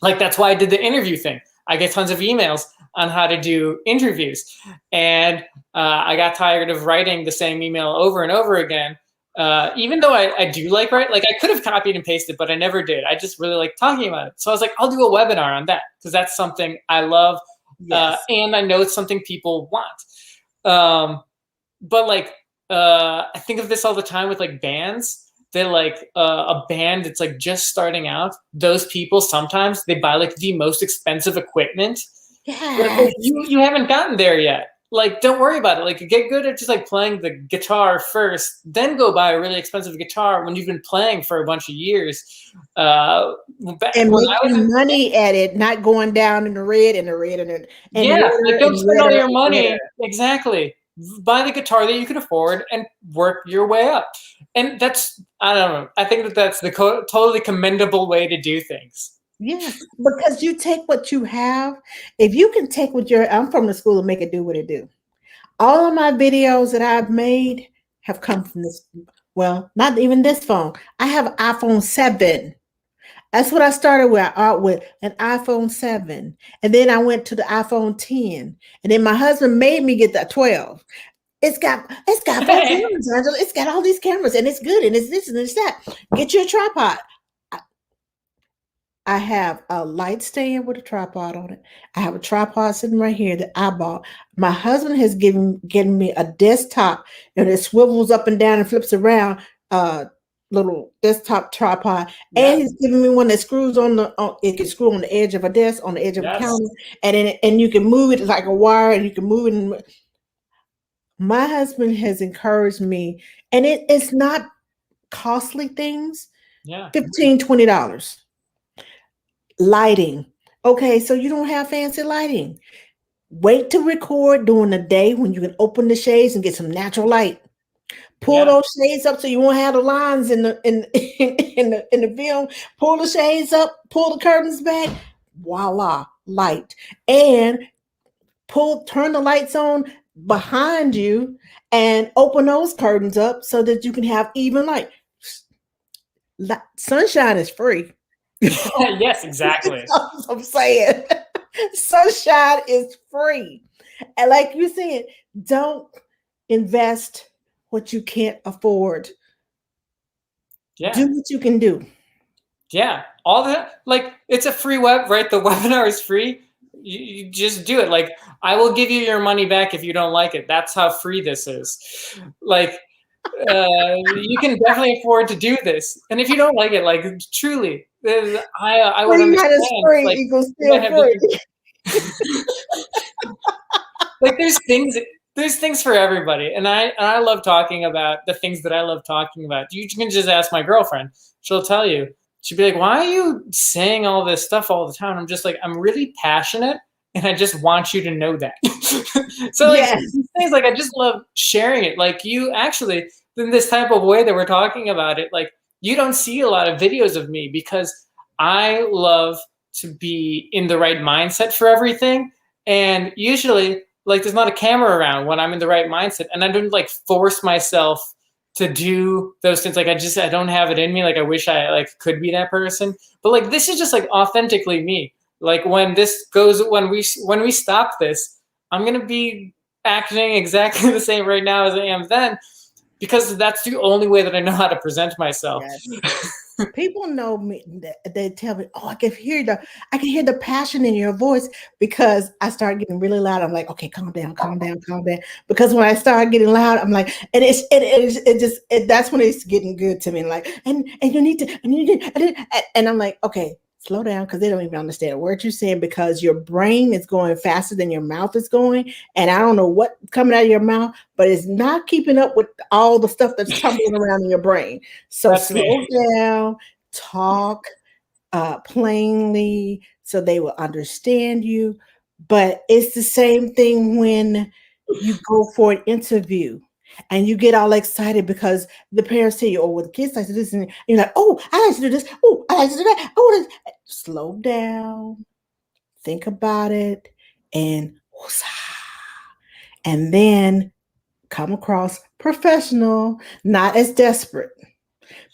Like that's why I did the interview thing. I get tons of emails on how to do interviews, and I got tired of writing the same email over and over again. Even though I do like write, like I could have copied and pasted, but I never did. I just really like talking about it. So I was like, I'll do a webinar on that because that's something I love. Yes. And I know it's something people want. But like, I think of this all the time with like bands. They're like a band that's like just starting out. Those people, sometimes they buy like the most expensive equipment. Yes. Like, you haven't gotten there yet. Like, don't worry about it. Like, get good at just like playing the guitar first, then go buy a really expensive guitar when you've been playing for a bunch of years. And making money at it, not going down in the red and the red and yeah, like don't spend all your money. Exactly. Buy the guitar that you can afford and work your way up. And that's, I don't know. I think that's the totally commendable way to do things. Yeah, because you take what you have. If you can take what I'm from the school and make it do what it do. All of my videos that I've made have come from this. Well, not even this phone. I have an iPhone 7. That's what I started with an iPhone 7. And then I went to the iPhone 10. And then my husband made me get that 12. It's got 4 cameras, Angela. It's got all these cameras and it's good. And it's this and it's that. Get you a tripod. I have a light stand with a tripod on it. I have a tripod sitting right here that I bought. My husband has given me a desktop and it swivels up and down and flips around little desktop tripod, Yeah. and he's giving me one that screws it can screw on the edge of a desk, on the edge of a Yes. counter, and you can move it like a wire, and you can move it. My husband has encouraged me, and it's not costly things, Yeah. $15, $20. Lighting. Okay, so you don't have fancy lighting. Wait to record during the day when you can open the shades and get some natural light. Pull Yeah. those shades up so you won't have the lines in the film. Pull the shades up, pull the curtains back. Voila, light. And turn the lights on behind you and open those curtains up so that you can have even light. Sunshine is free. Yes, exactly. That's what I'm saying. Sunshine is free. And like you said, don't invest what you can't afford. Yeah. Do what you can do. Yeah. All that, like, it's a free web, right? The webinar is free. You just do it. Like, I will give you your money back if you don't like it. That's how free this is. Like, you can definitely afford to do this. And if you don't like it, like, truly, I would Free minus understand. free Like, equals you might still have free. like, there's things for everybody, and I love talking about the things that I love talking about. You can just ask my girlfriend; she'll tell you. She'd be like, "Why are you saying all this stuff all the time?" I'm just like, I'm really passionate, and I just want you to know that. So, like, Yes. these things, like, I just love sharing it. Like, you actually, in this type of way that we're talking about it, like, you don't see a lot of videos of me because I love to be in the right mindset for everything, and usually, like, there's not a camera around when I'm in the right mindset, and I don't, like, force myself to do those things. Like, I don't have it in me. Like, I wish I, like, could be that person, but, like, this is just, like, authentically me. Like, when we stop this, I'm gonna be acting exactly the same right now as I am then, because that's the only way that I know how to present myself. Yes. People know me. They tell me, "Oh, I can hear the passion in your voice," because I start getting really loud. I'm like, "Okay, calm down, calm down, calm down." Because when I start getting loud, I'm like, and that's when it's getting good to me. Like, and you need to, and you need, and I'm like, okay, slow down, because they don't even understand a word you're saying, because your brain is going faster than your mouth is going, and I don't know what's coming out of your mouth, but it's not keeping up with all the stuff that's tumbling around in your brain. So That's me. slow down, talk plainly so they will understand you. But it's the same thing when you go for an interview and you get all excited because the parents tell you, "Oh, well, the kids like to do this," and you're like, "Oh, I like to do this. Oh, I like to do that. Oh, slow down, think about it, and and then come across professional, not as desperate,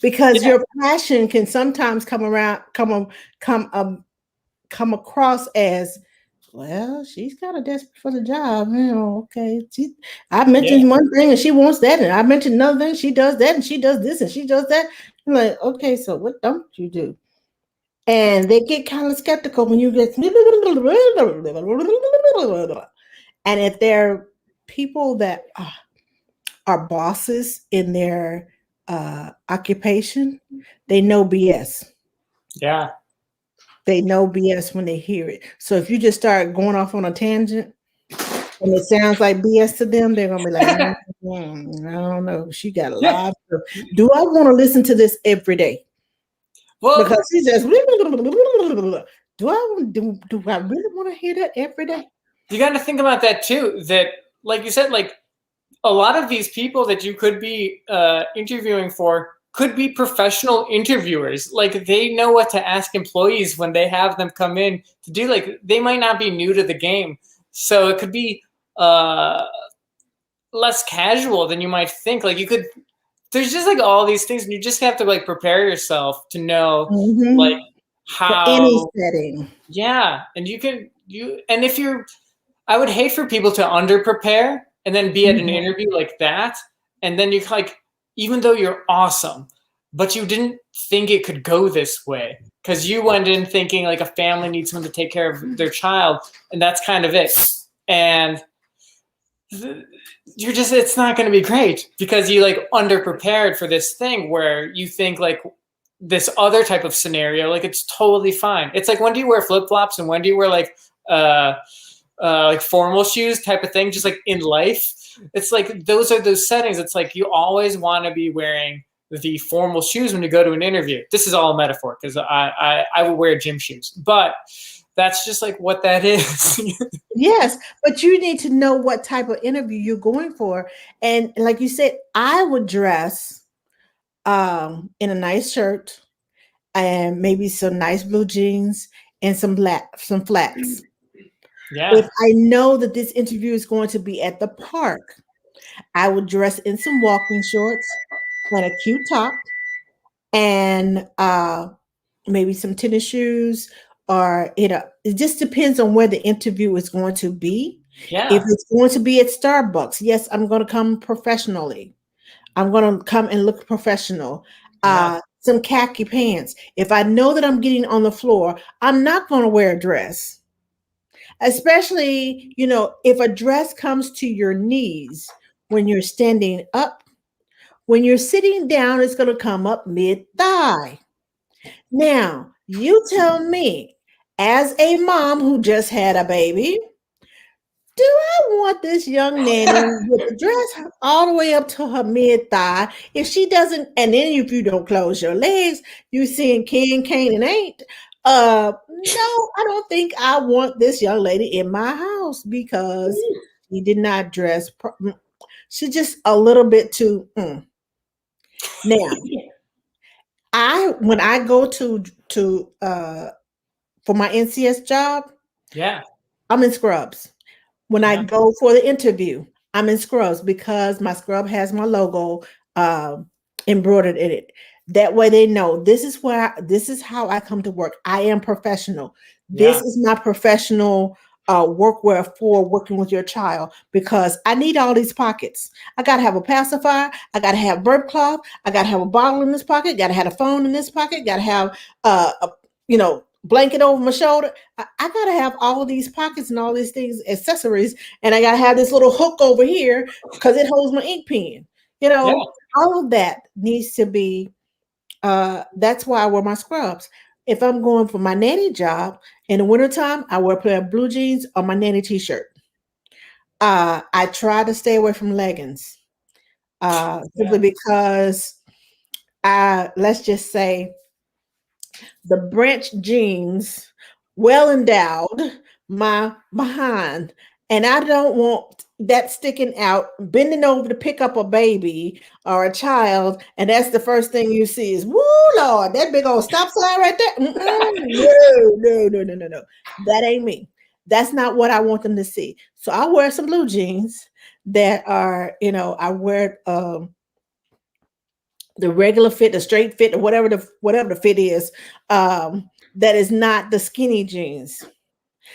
because Yeah. your passion can sometimes come come across as, well, she's kind of desperate for the job. Okay. I Yeah. mentioned one thing and she wants that, and I mentioned another thing, she does that, and she does this and she does that. I'm like, okay, so what don't you do? And they get kind of skeptical when you get, and if they're people that are bosses in their occupation, they know BS. Yeah. They know BS when they hear it. So if you just start going off on a tangent and it sounds like BS to them, they're gonna be like, I don't know. She got a Yeah. lot of. Do I want to listen to this every day? Well, Because she just. Do I really want to hear that every day? you got to think about that too. That, like you said, like, a lot of these people that you could be interviewing for could be professional interviewers. Like, they know what to ask employees when they have them come in to do. Like, they might not be new to the game, so it could be uh, less casual than you might think. Like, you could. There's just, like, all these things, and you just have to, like, prepare yourself to know, like, Mm-hmm. For any how. setting. Yeah, and and if you're, I would hate for people to under prepare and then be at an Mhm. interview like that, and then you, like, even though you're awesome, but you didn't think it could go this way because you went in thinking, like, a family needs someone to take care of their child, and that's kind of it. And it's not going to be great because you like underprepared for this thing where you think like this other type of scenario, like it's totally fine. It's like, when do you wear flip flops and when do you wear like formal shoes type of thing, just like in life. It's like those are those settings. It's like you always want to be wearing the formal shoes when you go to an interview. This is all a metaphor because I would wear gym shoes, but that's just like what that is. Yes, but you need to know what type of interview you're going for. And like you said, I would dress in a nice shirt and maybe some nice blue jeans and some flats. Yeah. If I know that this interview is going to be at the park, I would dress in some walking shorts and a cute top and maybe some tennis shoes, or it just depends on where the interview is going to be. If Yeah. it's going to be at Starbucks, yes, I'm going to come professionally. I'm going to come and look professional. Yeah. Some khaki pants. If I know that I'm getting on the floor, I'm not going to wear a dress. Especially, if a dress comes to your knees when you're standing up, when you're sitting down, it's going to come up mid thigh. Now, you tell me, as a mom who just had a baby, do I want this young nanny with the dress all the way up to her mid thigh? If she doesn't, and then if you don't close your legs, you seeing can, and ain't. No, I don't think I want this young lady in my house because she did not dress. She's just a little bit too. Now, when I go to for my NCS job, Yeah. I'm in scrubs. When I Yeah. go for the interview, I'm in scrubs because my scrub has my logo embroidered in it. That way they know this is how I come to work. I am professional. This Yeah. is my professional workwear for working with your child because I need all these pockets. I gotta have a pacifier, I gotta have burp cloth, I gotta have a bottle in this pocket, gotta have a phone in this pocket, gotta have a blanket over my shoulder. I gotta have all of these pockets and all these things, accessories, and I gotta have this little hook over here because it holds my ink pen. Yeah. All of that needs to be. That's why I wear my scrubs. If I'm going for my nanny job in the wintertime, I wear a pair of blue jeans or my nanny t-shirt. I try to stay away from leggings simply Yeah. because let's just say the branch jeans, well endowed, my behind. And I don't want that sticking out, bending over to pick up a baby or a child. And that's the first thing you see is, woo, Lord, that big old stop sign right there. No. That ain't me. That's not what I want them to see. So I wear some blue jeans that are, I wear the regular fit, the straight fit, or whatever the fit is, that is not the skinny jeans.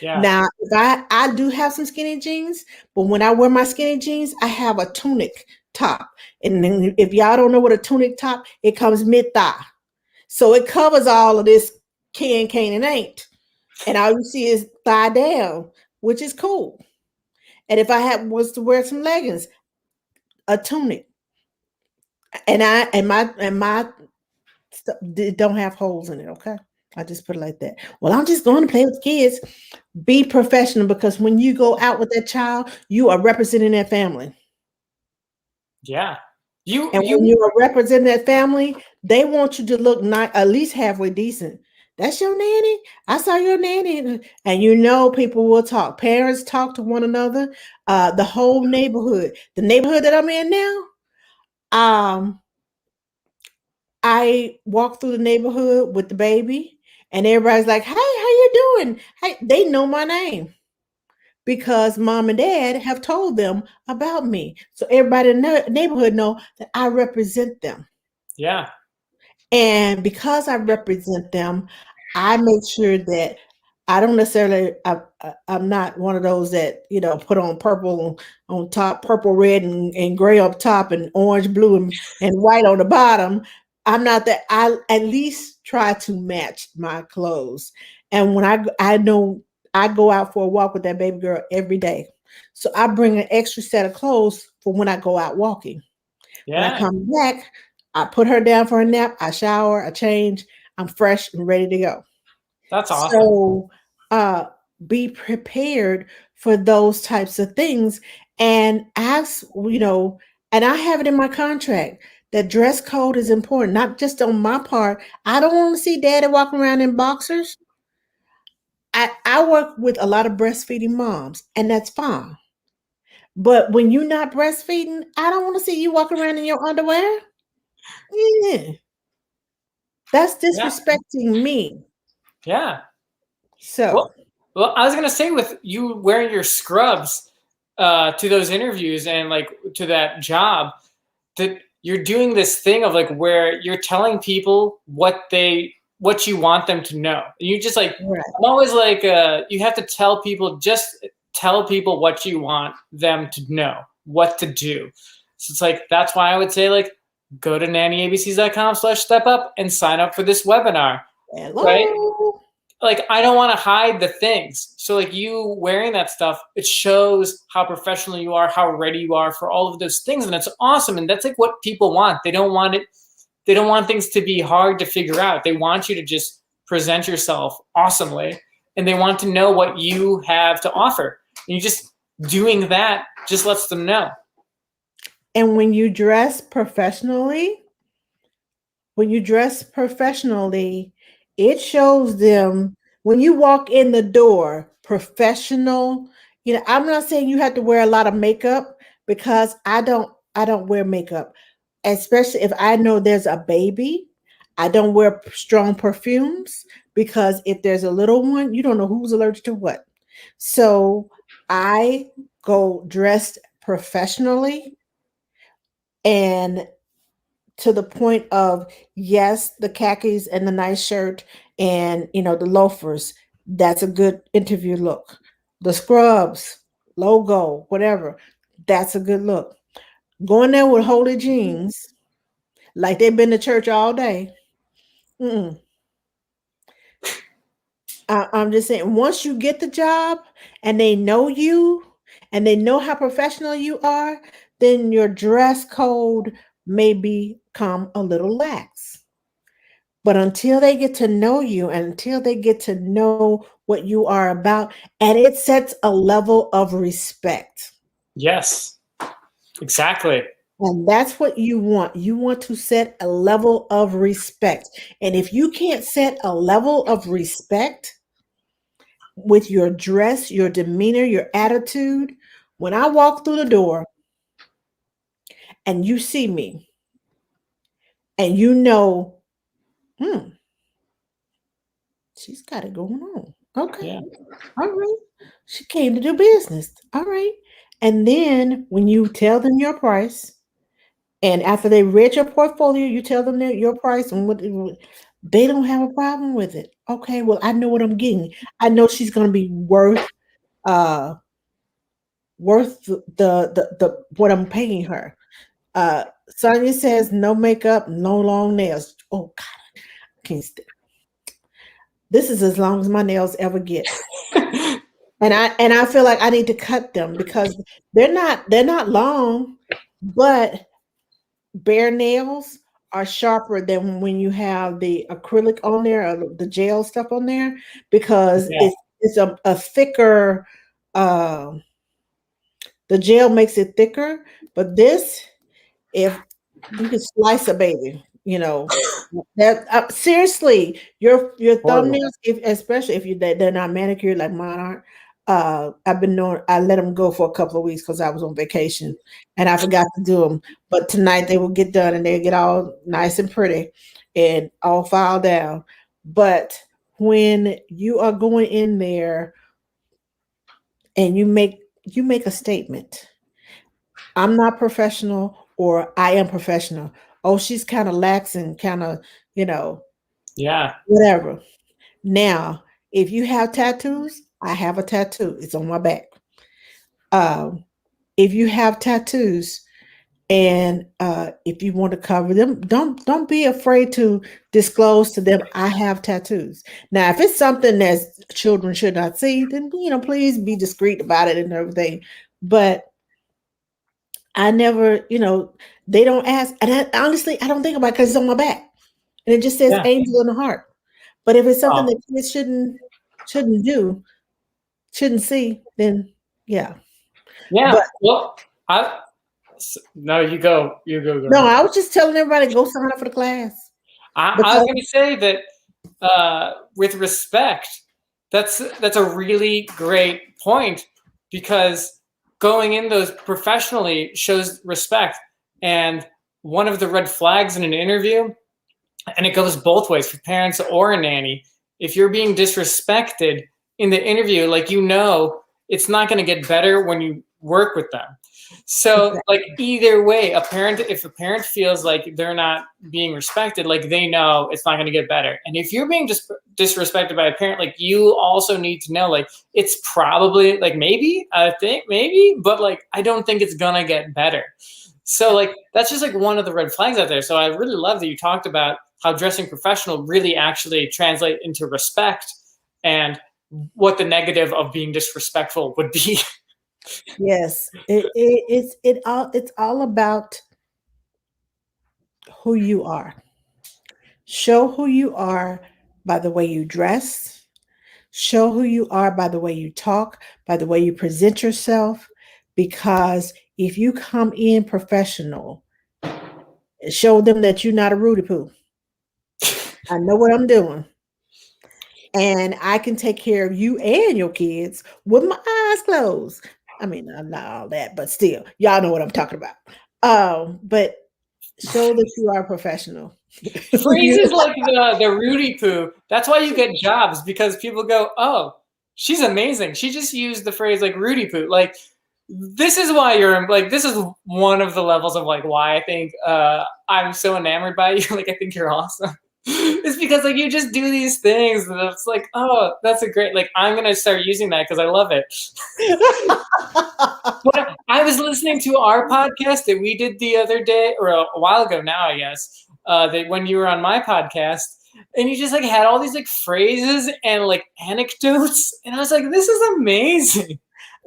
Yeah. Now, if I do have some skinny jeans, but when I wear my skinny jeans, I have a tunic top, and then if y'all don't know what a tunic top, it comes mid thigh, so it covers all of this can, and ain't, and all you see is thigh down, which is cool. And if was to wear some leggings, a tunic, and my it don't have holes in it. Okay. I just put it like that. Well, I'm just going to play with kids. Be professional because when you go out with that child, you are representing that family. Yeah. And when you are representing that family, they want you to look not at least halfway decent. That's your nanny. I saw your nanny. And people will talk. Parents talk to one another. The whole neighborhood. The neighborhood that I'm in now, um, I walk through the neighborhood with the baby, and everybody's like, "Hey, how you doing?" Hey, they know my name because mom and dad have told them about me. So everybody in the neighborhood know that I represent them. Yeah. And because I represent them, I make sure that I don't necessarily, I'm not one of those that, put on purple on top, purple, red, and gray up top, and orange, blue, and white on the bottom. I'm not that. I at least try to match my clothes. And when I know I go out for a walk with that baby girl every day. So I bring an extra set of clothes for when I go out walking. When I Yeah. come back, I put her down for a nap, I shower, I change, I'm fresh and ready to go. That's awesome. So uh be prepared for those types of things and ask, and I have it in my contract that dress code is important, not just on my part. I don't want to see daddy walking around in boxers. I work with a lot of breastfeeding moms, and that's fine. But when you're not breastfeeding, I don't want to see you walking around in your underwear. Yeah, that's Yeah. disrespecting me. Yeah. So, Well, well, I was gonna say with you wearing your scrubs to those interviews and like to that job, that you're doing this thing of like where you're telling people what you want them to know. You just like right. I'm always like you have to tell people, just tell people what you want them to know, what to do. So it's like that's why I would say like go to nannyabcs.com/step up and sign up for this webinar, right? Hello. Like I don't want to hide the things. So like you wearing that stuff, it shows how professional you are, how ready you are for all of those things, and it's awesome. And that's like what people want. They don't want it. They don't want things to be hard to figure out. They want you to just present yourself awesomely, and they want to know what you have to offer. And you just doing that just lets them know. And when you dress professionally, it shows them when you walk in the door, professional. I'm not saying you have to wear a lot of makeup because I don't wear makeup, especially if I know there's a baby. I don't wear strong perfumes because if there's a little one, you don't know who's allergic to what. So I go dressed professionally and to the point of, yes, the khakis and the nice shirt and the loafers, that's a good interview look. The scrubs, logo, whatever, that's a good look. Going there with holy jeans like they've been to church all day. Mm-mm. I'm just saying, once you get the job and they know you and they know how professional you are, then your dress code may become a little lax. But until they get to know you and until they get to know what you are about, and it sets a level of respect. Yes, exactly. And that's what you want. You want to set a level of respect. And if you can't set a level of respect with your dress, your demeanor, your attitude, when I walk through the door and you see me and you know, hmm, she's got it going on. Okay. Yeah. All right. She came to do business. All right. And then when you tell them your price, and after they read your portfolio, you tell them your price and they don't have a problem with it. Okay, well, I know what I'm getting. I know she's going to be uh worth the what I'm paying her. Uh Sonia says no makeup, no long nails. Oh God, I can't this is as long as my nails ever get. And I feel like I need to cut them because they're not long, but bare nails are sharper than when you have the acrylic on there or the gel stuff on there because Yeah. it's a thicker uh the gel makes it thicker, but this, if you could slice a baby, that seriously, your Horrible. thumbnails, if especially if they're not manicured like mine aren't. I've been known. I let them go for a couple of weeks because I was on vacation and I forgot to do them. But tonight they will get done and they get all nice and pretty and all filed down. But when you are going in there and you make a statement, I'm not professional or I am professional. Oh, she's kind of lax and kind of, you know, Yeah. whatever. Now, if you have tattoos, I have a tattoo. It's on my back. Um, if you have tattoos and if you want to cover them, don't be afraid to disclose to them I have tattoos. Now, if it's something that children should not see, then please be discreet about it and everything. but I never, they don't ask. And honestly, I don't think about it because it's on my back and it just says Yeah. angel in the heart. But if it's something Oh, that kids shouldn't do, shouldn't see, then yeah. yeah. But Well, I no, you go. You go. Go no, ahead. I was just telling everybody go sign up for the class I was because going to say that with respect, that's a really great point because going in those professionally shows respect. And one of the red flags in an interview, and it goes both ways for parents or a nanny, if you're being disrespected in the interview, like it's not going to get better when you work with them. So exactly. like either way, if a parent feels like they're not being respected, like they know it's not going to get better. And if you're being just disrespected by a parent, like you also need to know like it's probably like maybe I think maybe, but like I don't think it's gonna get better. So like that's just like one of the red flags out there. So I really love that you talked about how dressing professional really actually translate into respect and what the negative of being disrespectful would be. Yes, it's all about who you are. Show who you are by the way you dress. Show who you are by the way you talk, by the way you present yourself. Because if you come in professional, show them that you're not a Rudy Poo. I know what I'm doing. And I can take care of you and your kids with my eyes closed. I mean, I'm not all that, but still, y'all know what I'm talking about. But show that you are a professional. You- Phrases like the Rudy poo, that's why you get jobs because people go, oh, she's amazing. She just used the phrase like Rudy poo. Like this is why you're like this is one of the levels of like why I think I'm so enamored by you. Like I think you're awesome. It's because like you just do these things and it's like, oh, that's a great like I'm gonna start using that because I love it. But I was listening to our podcast that we did the other day, or a while ago now, I guess, that when you were on my podcast, and you just like had all these like phrases and like anecdotes, and I was like, this is amazing.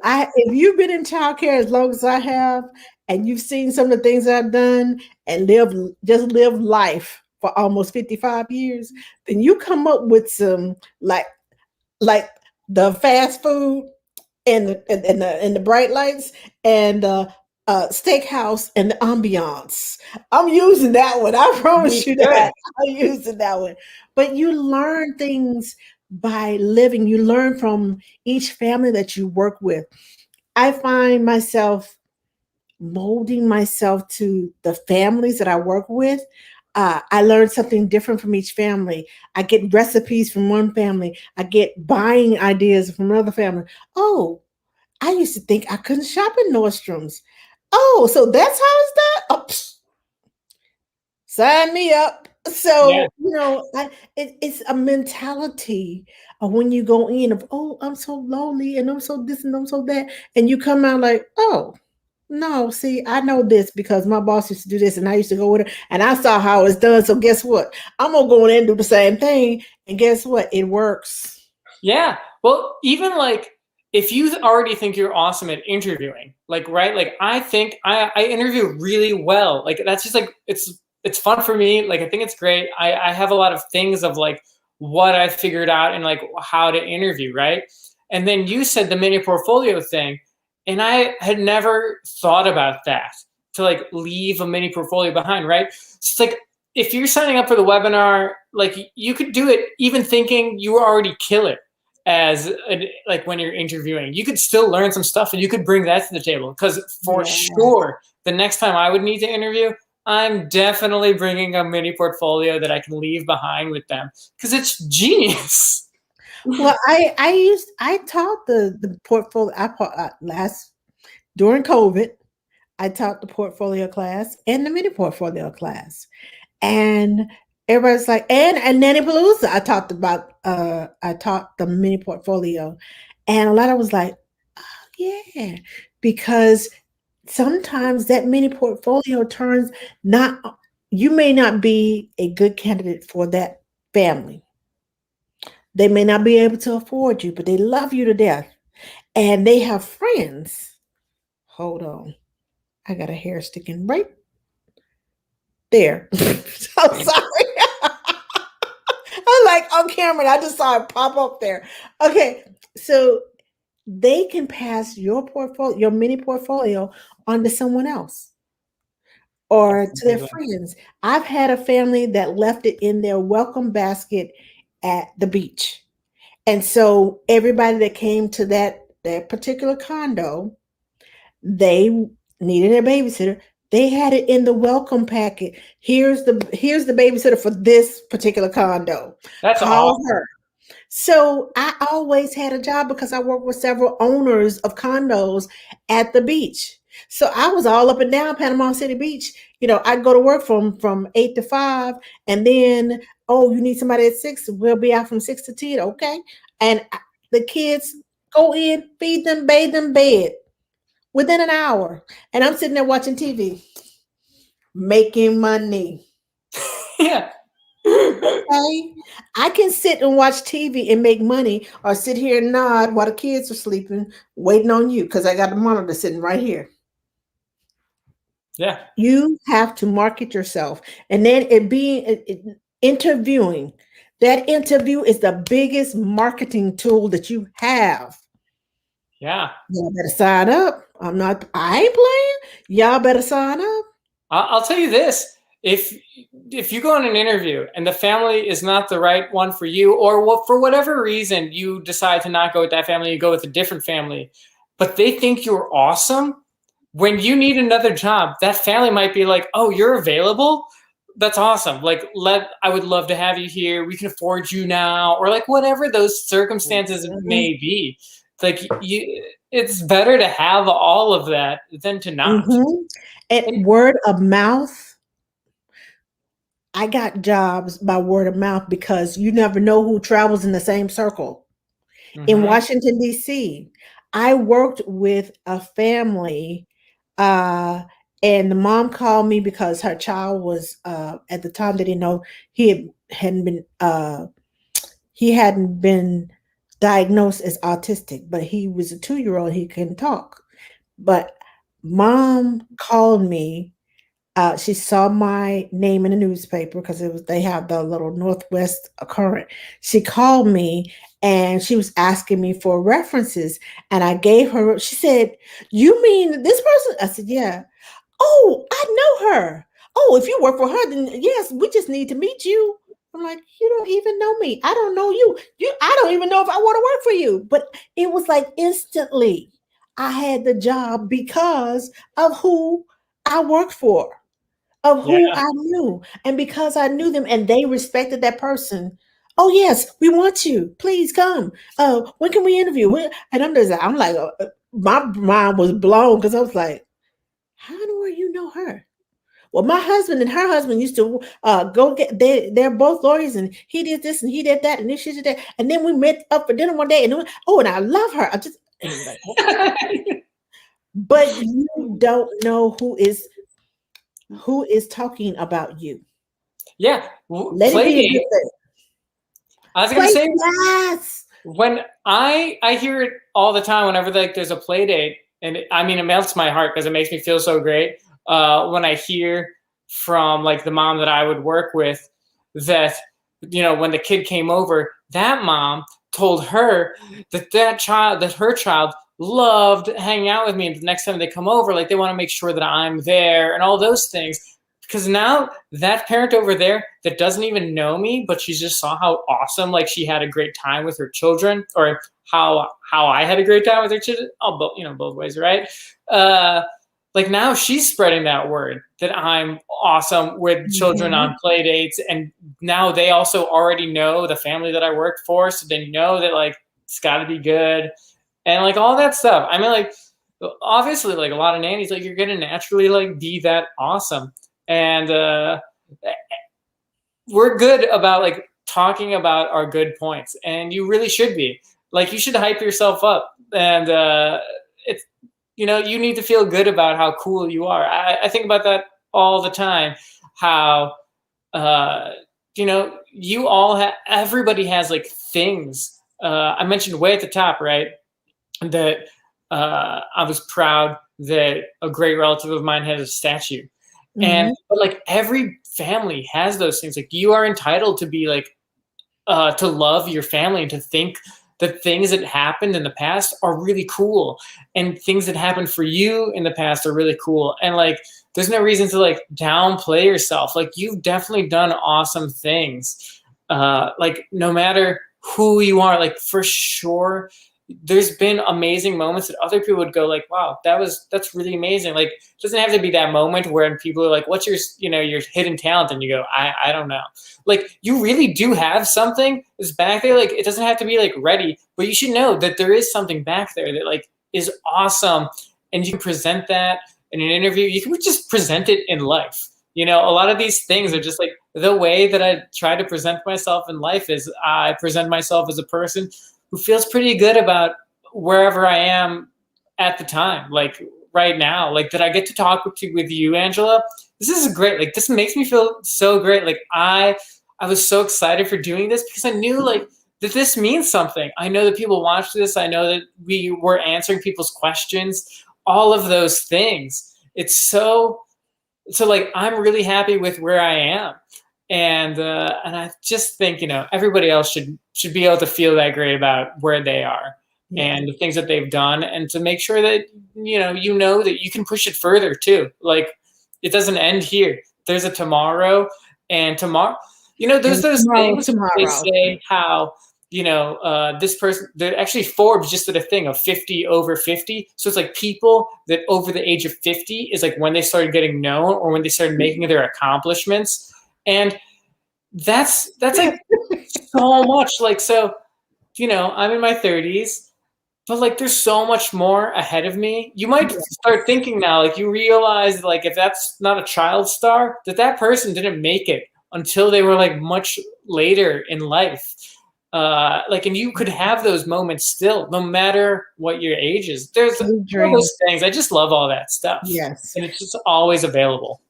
if you've been in childcare as long as I have, and you've seen some of the things I've done and lived life for almost 55 years, then you come up with some like the fast food and the bright lights and the steakhouse and the ambiance. I'm using that one. I You promise you should. that. I'm using that one. But you learn things by living. You learn from each family that you work with. I find myself molding myself to the families that I work with. I learn something different from each family. I get recipes from one family. I get buying ideas from another family. Oh, I used to think I couldn't shop in Nordstrom's. Oh, so that's how it's done? Oh, sign me up. Yeah. So, it's a mentality of when you go in of, oh, I'm so lonely and I'm so this and I'm so that. And you come out like, oh, no, see, I know this because my boss used to do this and I used to go with her and I saw how it's done. So guess what? I'm gonna go in there and do the same thing. And guess what? It works. Yeah. Well, even like if you already think you're awesome at interviewing, like right, like I think I interview really well. Like that's just like it's fun for me. Like I think it's great. I have a lot of things of like what I figured out and like how to interview, right? And then you said the mini portfolio thing, and I had never thought about that to like leave a mini portfolio behind, right? It's like if you're signing up for the webinar, like you could do it even thinking you already kill it like when you're interviewing, you could still learn some stuff and you could bring that to the table because for Yeah. sure the next time I would need to interview, I'm definitely bringing a mini portfolio that I can leave behind with them because it's genius. Well, I taught the portfolio last during COVID. I taught the portfolio class and the mini portfolio class, and everybody's like, and Nanny Palooza. I taught the mini portfolio, and a lot of was like, oh, yeah, because sometimes that mini portfolio turns not. You may not be a good candidate for that family. They may not be able to afford you, but they love you to death. And they have friends Hold on. I got a hair sticking right there. So sorry. I'm like on camera. I just saw it pop up there. Okay. So they can pass your portfolio, your mini portfolio, on to someone else or That's to their amazing. friends. I've had a family that left it in their welcome basket at the beach. And so everybody that came to that particular condo, they needed a babysitter. They had it in the welcome packet. Here's the babysitter for this particular condo. That's Call awesome. her. So I always had a job because I worked with several owners of condos at the beach. So I was all up and down Panama City Beach. I'd go to work from 8 to 5, and then you need somebody at 6. We'll be out from 6 to 10. Okay, and the kids go in, feed them, bathe them, bed within an hour, and I'm sitting there watching TV, making money. Yeah. Okay. I can sit and watch TV and make money or sit here and nod while the kids are sleeping, waiting on you because I got the monitor sitting right here. Yeah. You have to market yourself. And then interviewing. That interview is the biggest marketing tool that you have. Yeah. Y'all better sign up. I ain't playing. Y'all better sign up. I'll tell you this: if you go on an interview and the family is not the right one for you, or for whatever reason you decide to not go with that family, you go with a different family, but they think you're awesome. When you need another job, that family might be like, "Oh, you're available? That's awesome. Like, I would love to have you here. We can afford you now," or like whatever those circumstances may be. Like it's better to have all of that than to not. Mm-hmm. And word of mouth, I got jobs by word of mouth because you never know who travels in the same circle. In Mm-hmm. Washington, D.C., I worked with a family, uh, and the mom called me because her child was, at the time, they didn't know hadn't been, he hadn't been diagnosed as autistic, but he was a 2-year-old. He couldn't talk. But mom called me. She saw my name in the newspaper because they have the little Northwest Current. She called me and she was asking me for references, and I gave her. She said, "You mean this person?" I said, "Yeah." "Oh, I know her." "Oh, if you work for her, then yes, we just need to meet you." I'm like, "You don't even know me. I don't know you. I don't even know if I want to work for you." But it was like instantly, I had the job because of who I worked for, of Yeah. who I knew. And because I knew them and they respected that person. "Oh yes, we want you. Please come. When can we interview?" And I'm like, my mind was blown because I was like, "How in the world you know her?" "Well, my husband and her husband used to go get. They're both lawyers, and he did this and he did that, and this she did that. And then we met up for dinner one day, and and I love her. I just and I'm like, okay." But you don't know who is talking about you. Yeah. Let it Play be a good date. thing. I was gonna Play say, yes. when I hear it all the time whenever like there's a play date, and I mean it melts my heart because it makes me feel so great when I hear from like the mom that I would work with that when the kid came over, that mom told her that her child loved hanging out with me, and the next time they come over, like they want to make sure that I'm there and all those things. Because now that parent over there that doesn't even know me, but she just saw how awesome, like she had a great time with her children, or how I had a great time with her children. Oh, both ways, right? Uh, like now she's spreading that word that I'm awesome with children Mhm. on play dates, and now they also already know the family that I worked for, so they know that like it's got to be good, and like all that stuff. I mean, like obviously, like a lot of nannies, like you're gonna naturally like be that awesome, and we're good about like talking about our good points, and you really should be. Like you should hype yourself up, and it's you need to feel good about how cool you are. I think about that all the time. How uh, everybody has like things. I mentioned way at the top, right? That I was proud that a great relative of mine has a statue. And Mhm. but like every family has those things. Like you are entitled to be like to love your family and to think that things that happened in the past are really cool, and things that happened for you in the past are really cool. And like there's no reason to like downplay yourself. Like you've definitely done awesome things. Like no matter who you are, like for sure there's been amazing moments that other people would go like, wow, that's really amazing. Like it doesn't have to be that moment where people are like, what's your your hidden talent, and you go, I don't know. Like you really do have something that's back there. Like it doesn't have to be like ready, but you should know that there is something back there that like is awesome, and you can present that in an interview. You can just present it in life. A lot of these things are just like the way that I try to present myself in life is I present myself as a person who feels pretty good about wherever I am at the time. Like right now, like that I get to talk with you, Angela. This is great. Like this makes me feel so great. Like I was so excited for doing this because I knew like that this means something. I know that people watch this. I know that we were answering people's questions. All of those things. It's so like I'm really happy with where I am, and I just think everybody else should be able to feel that great about where they are Yeah. and the things that they've done, and to make sure that you know that you can push it further too. Like it doesn't end here. There's a tomorrow, and tomorrow, there's And those tomorrow, things they tomorrow. say how this person, actually Forbes just did a thing of 50 over 50. So it's like people that over the age of 50 is like when they started getting known or when they started making their accomplishments. And that's like so much. Like, so, I'm in my 30s, but like there's so much more ahead of me. You might start thinking now, like you realize like if that's not a child star, that person didn't make it until they were like much later in life. Like, and you could have those moments still, no matter what your age is. There's Sweet all dreams. those things. I just love all that stuff, Yes. and it's just always available.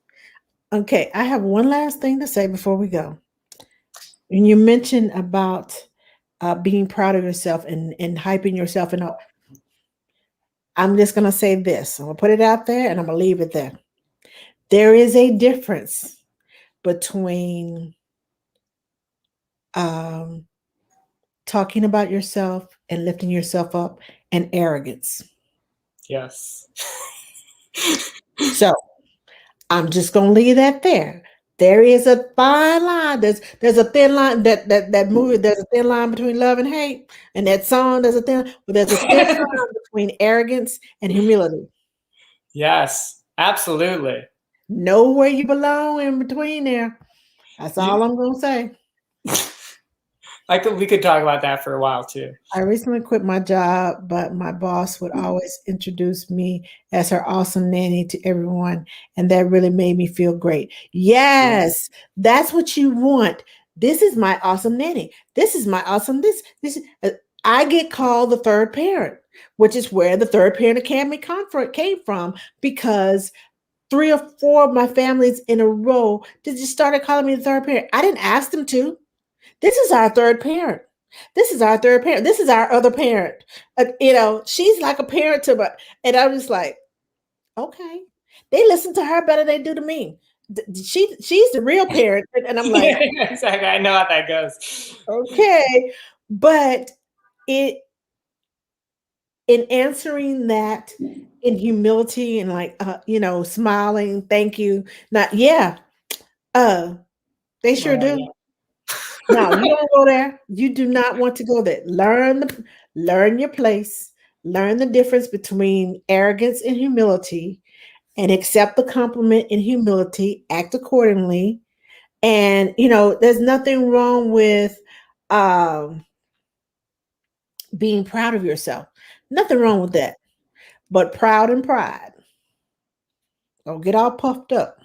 Okay, I have one last thing to say before we go. And you mentioned about being proud of yourself and hyping yourself, and all. I'm just gonna say this. I'm gonna put it out there, and I'm gonna leave it there. There is a difference between um, talking about yourself and lifting yourself up and arrogance. Yes. So I'm just gonna leave that there. There is a fine line. There's a thin line that movie. There's a thin line between love and hate, and that song. There's a thin line between arrogance and humility. Yes, absolutely. Know where you belong in between there. That's all You, I'm gonna say. we could talk about that for a while too. I recently quit my job, but my boss would always introduce me as her awesome nanny to everyone, and that really made me feel great. Yeah. Yes, that's what you want. This is my awesome nanny. This is my awesome I get called the third parent, which is where the third parent academy conference came from because 3 or 4 of my families in a row just started calling me the third parent. I didn't ask them to. This is our third parent. This is our third parent. This is our other parent. She's like a parent to me. And I'm just like, okay. They listen to her better than they do to me. She's the real parent. And I'm like, Exactly. I know how that goes. okay. But it in answering that in humility and like smiling, thank you. Not yeah. They sure Oh, do. No, you don't go there. You do not want to go there. Learn your place. Learn the difference between arrogance and humility, and accept the compliment in humility. Act accordingly, and there's nothing wrong with um, being proud of yourself. Nothing wrong with that. But proud and pride, don't get all puffed up.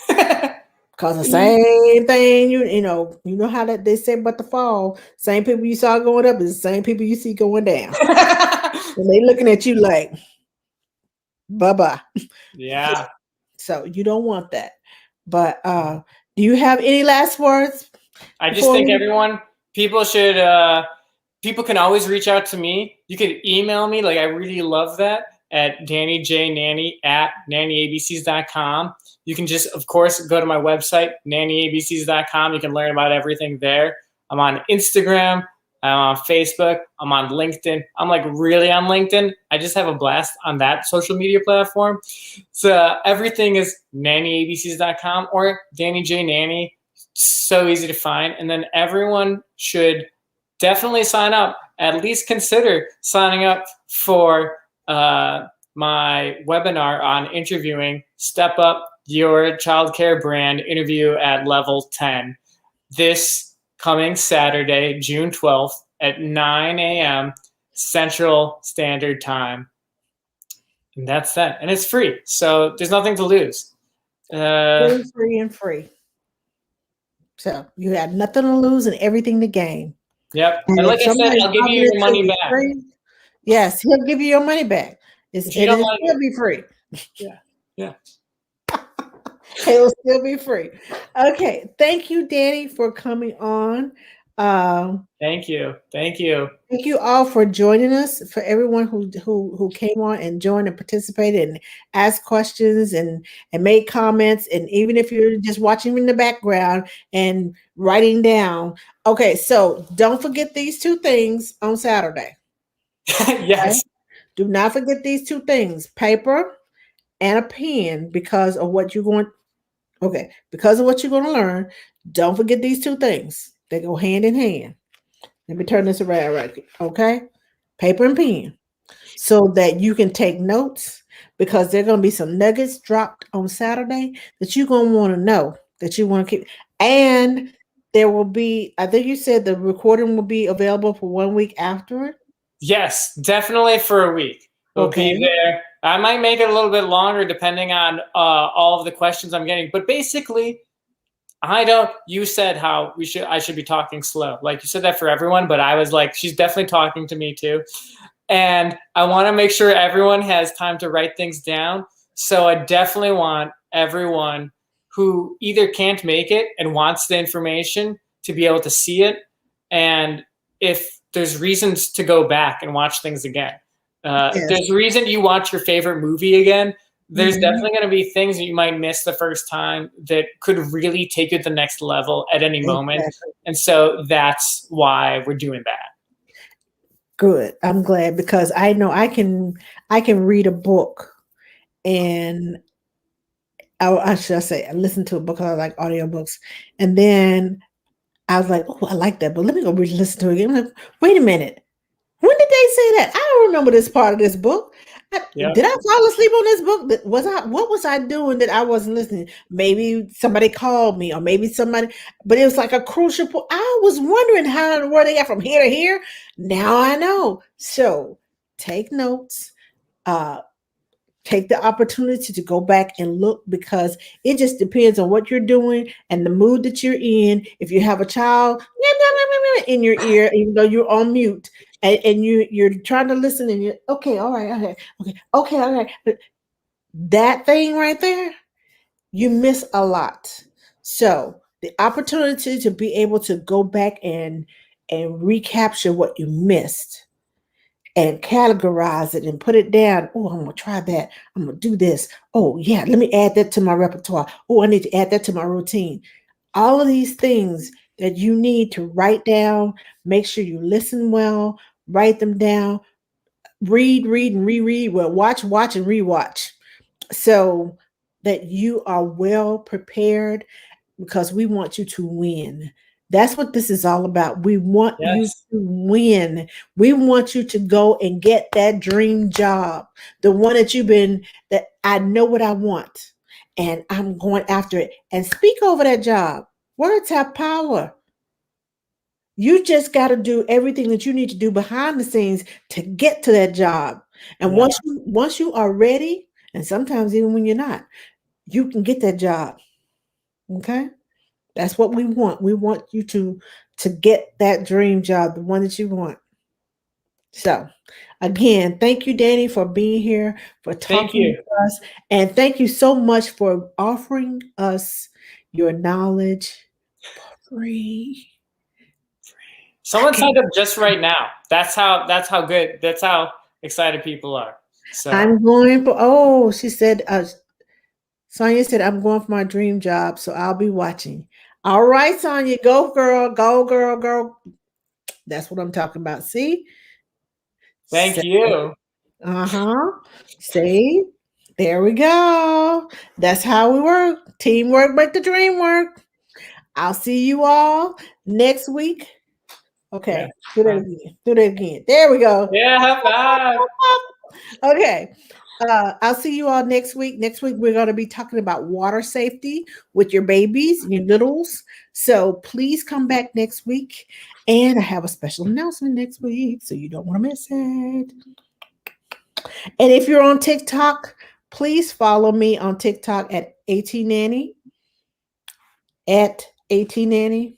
yeah. Cause the same thing, you know how that they say about the fall. Same people you saw going up is the same people you see going down. And they looking at you like, bye bye. Yeah. So you don't want that. But do you have any last words I just before think we? people should people can always reach out to me. You can email me. Like I really love that. at DannyJNanny@nannyabcs.com. You can just, of course, go to my website, nannyabcs.com. You can learn about everything there. I'm on Instagram. I'm on Facebook. I'm on LinkedIn. I'm like really on LinkedIn. I just have a blast on that social media platform. So everything is nannyabcs.com or Danny J Nanny. So easy to find. And then everyone should definitely sign up. At least consider signing up for my webinar on interviewing Step Up Your Childcare Brand Interview at Level 10. This coming Saturday, June 12th at 9 a.m. Central Standard Time. And that's that. And it's free. So there's nothing to lose. Free. So you have nothing to lose and everything to gain. Yep. And And if like I said, somebody's I'll give you offering it your to money you back. free, yes, he'll give you your money back. If you don't like It'll it, be free. yeah. It'll still be free. Okay. Thank you, Danny, for coming on. Thank you. Thank you. Thank you all for joining us. For everyone who came on and joined and participated and asked questions and made comments, and even if you're just watching in the background and writing down. Okay, so don't forget these two things on Saturday. Yes. Okay? Do not forget these two things: paper and a pen, because of what you're going. Okay, because of what you're going to learn. Don't forget these two things. They go hand in hand. Let me turn this around right here. Okay, paper and pen, so that you can take notes, because there are going to be some nuggets dropped on Saturday that you're going to want to know, that you want to keep. And there will be, I think you said the recording will be available for 1 week afterward. Yes, definitely for a week. It'll Okay. be there. I might make it a little bit longer depending on all of the questions I'm getting. But basically, you said how I should be talking slow. Like you said that for everyone, but I was like, she's definitely talking to me too. And I want to make sure everyone has time to write things down. So I definitely want everyone who either can't make it and wants the information to be able to see it. And if there's reasons to go back and watch things again, if there's a reason you watch your favorite movie again, there's definitely going to be things that you might miss the first time that could really take you to the next level at any moment. And so that's why we're doing that. Good. I'm glad, because I know I can read a book, and I should say I listen to a book, because I like audiobooks. And then I was like, oh, I like that, but let me go listen to it again. I'm like, wait a minute. When did they say that? I don't remember this part of this book. Did I fall asleep on this book? What was I doing that I wasn't listening? Maybe somebody called me, or maybe somebody, but it was like a crucial point. I was wondering where they got from here to here. Now I know. So take notes. Take the opportunity to go back and look, because it just depends on what you're doing and the mood that you're in. If you have a child in your ear, even though you're on mute, and you're trying to listen, and you're okay, all right, all right. But that thing right there, you miss a lot. So the opportunity to be able to go back and recapture what you missed, and categorize it and put it down. Oh, I'm gonna try that. I'm gonna do this. Oh, yeah, let me add that to my repertoire. Oh, I need to add that to my routine. All of these things that you need to write down. Make sure you listen well, write them down, read and reread. Well, watch and rewatch, so that you are well prepared, because we want you to win. That's what this is all about. We want you to win. We want you to go and get that dream job, the one that I know what I want, and I'm going after it. And speak over that job. Words have power. You just got to do everything that you need to do behind the scenes to get to that job. And once you are ready, and sometimes even when you're not, you can get that job. Okay? That's what we want. We want you to get that dream job, the one that you want. So, again, thank you, Danny, for being here, for talking to us, and thank you so much for offering us your knowledge for free. Someone signed up just right now. That's how excited people are. So I'm going for, oh, she said, Sonia said, I'm going for my dream job, so I'll be watching. All right, Sonia, go, girl. Go, girl, girl. That's what I'm talking about. See? thank Say, you. uh-huh. See? There we go. That's how we work. Teamwork, make the dream work. I'll see you all next week. Yeah. Okay, do that again. Do that again. There we go. Yeah, bye. Okay. I'll see you all next week. Next week, we're going to be talking about water safety with your babies, your littles. So please come back next week. And I have a special announcement next week, so you don't want to miss it. And if you're on TikTok, please follow me on TikTok at ATNanny, at ATNanny.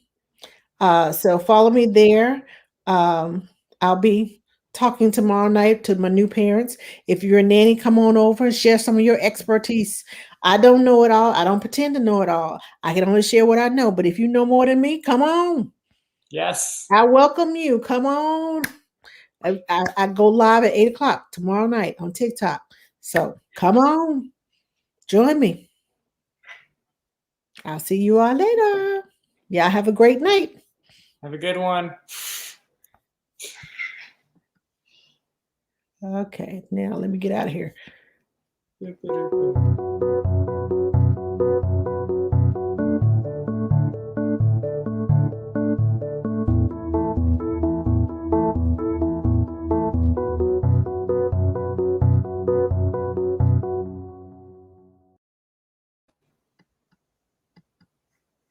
So follow me there. I'll be talking tomorrow night to my new parents. If you're a nanny, come on over and share some of your expertise. I don't know it all. I don't pretend to know it all. I can only share what I know. But if you know more than me, come on. Yes. I welcome you. Come on. I go live at 8 o'clock tomorrow night on TikTok. So come on. Join me. I'll see you all later. Y'all have a great night. Have a good one. Okay, now let me get out of here.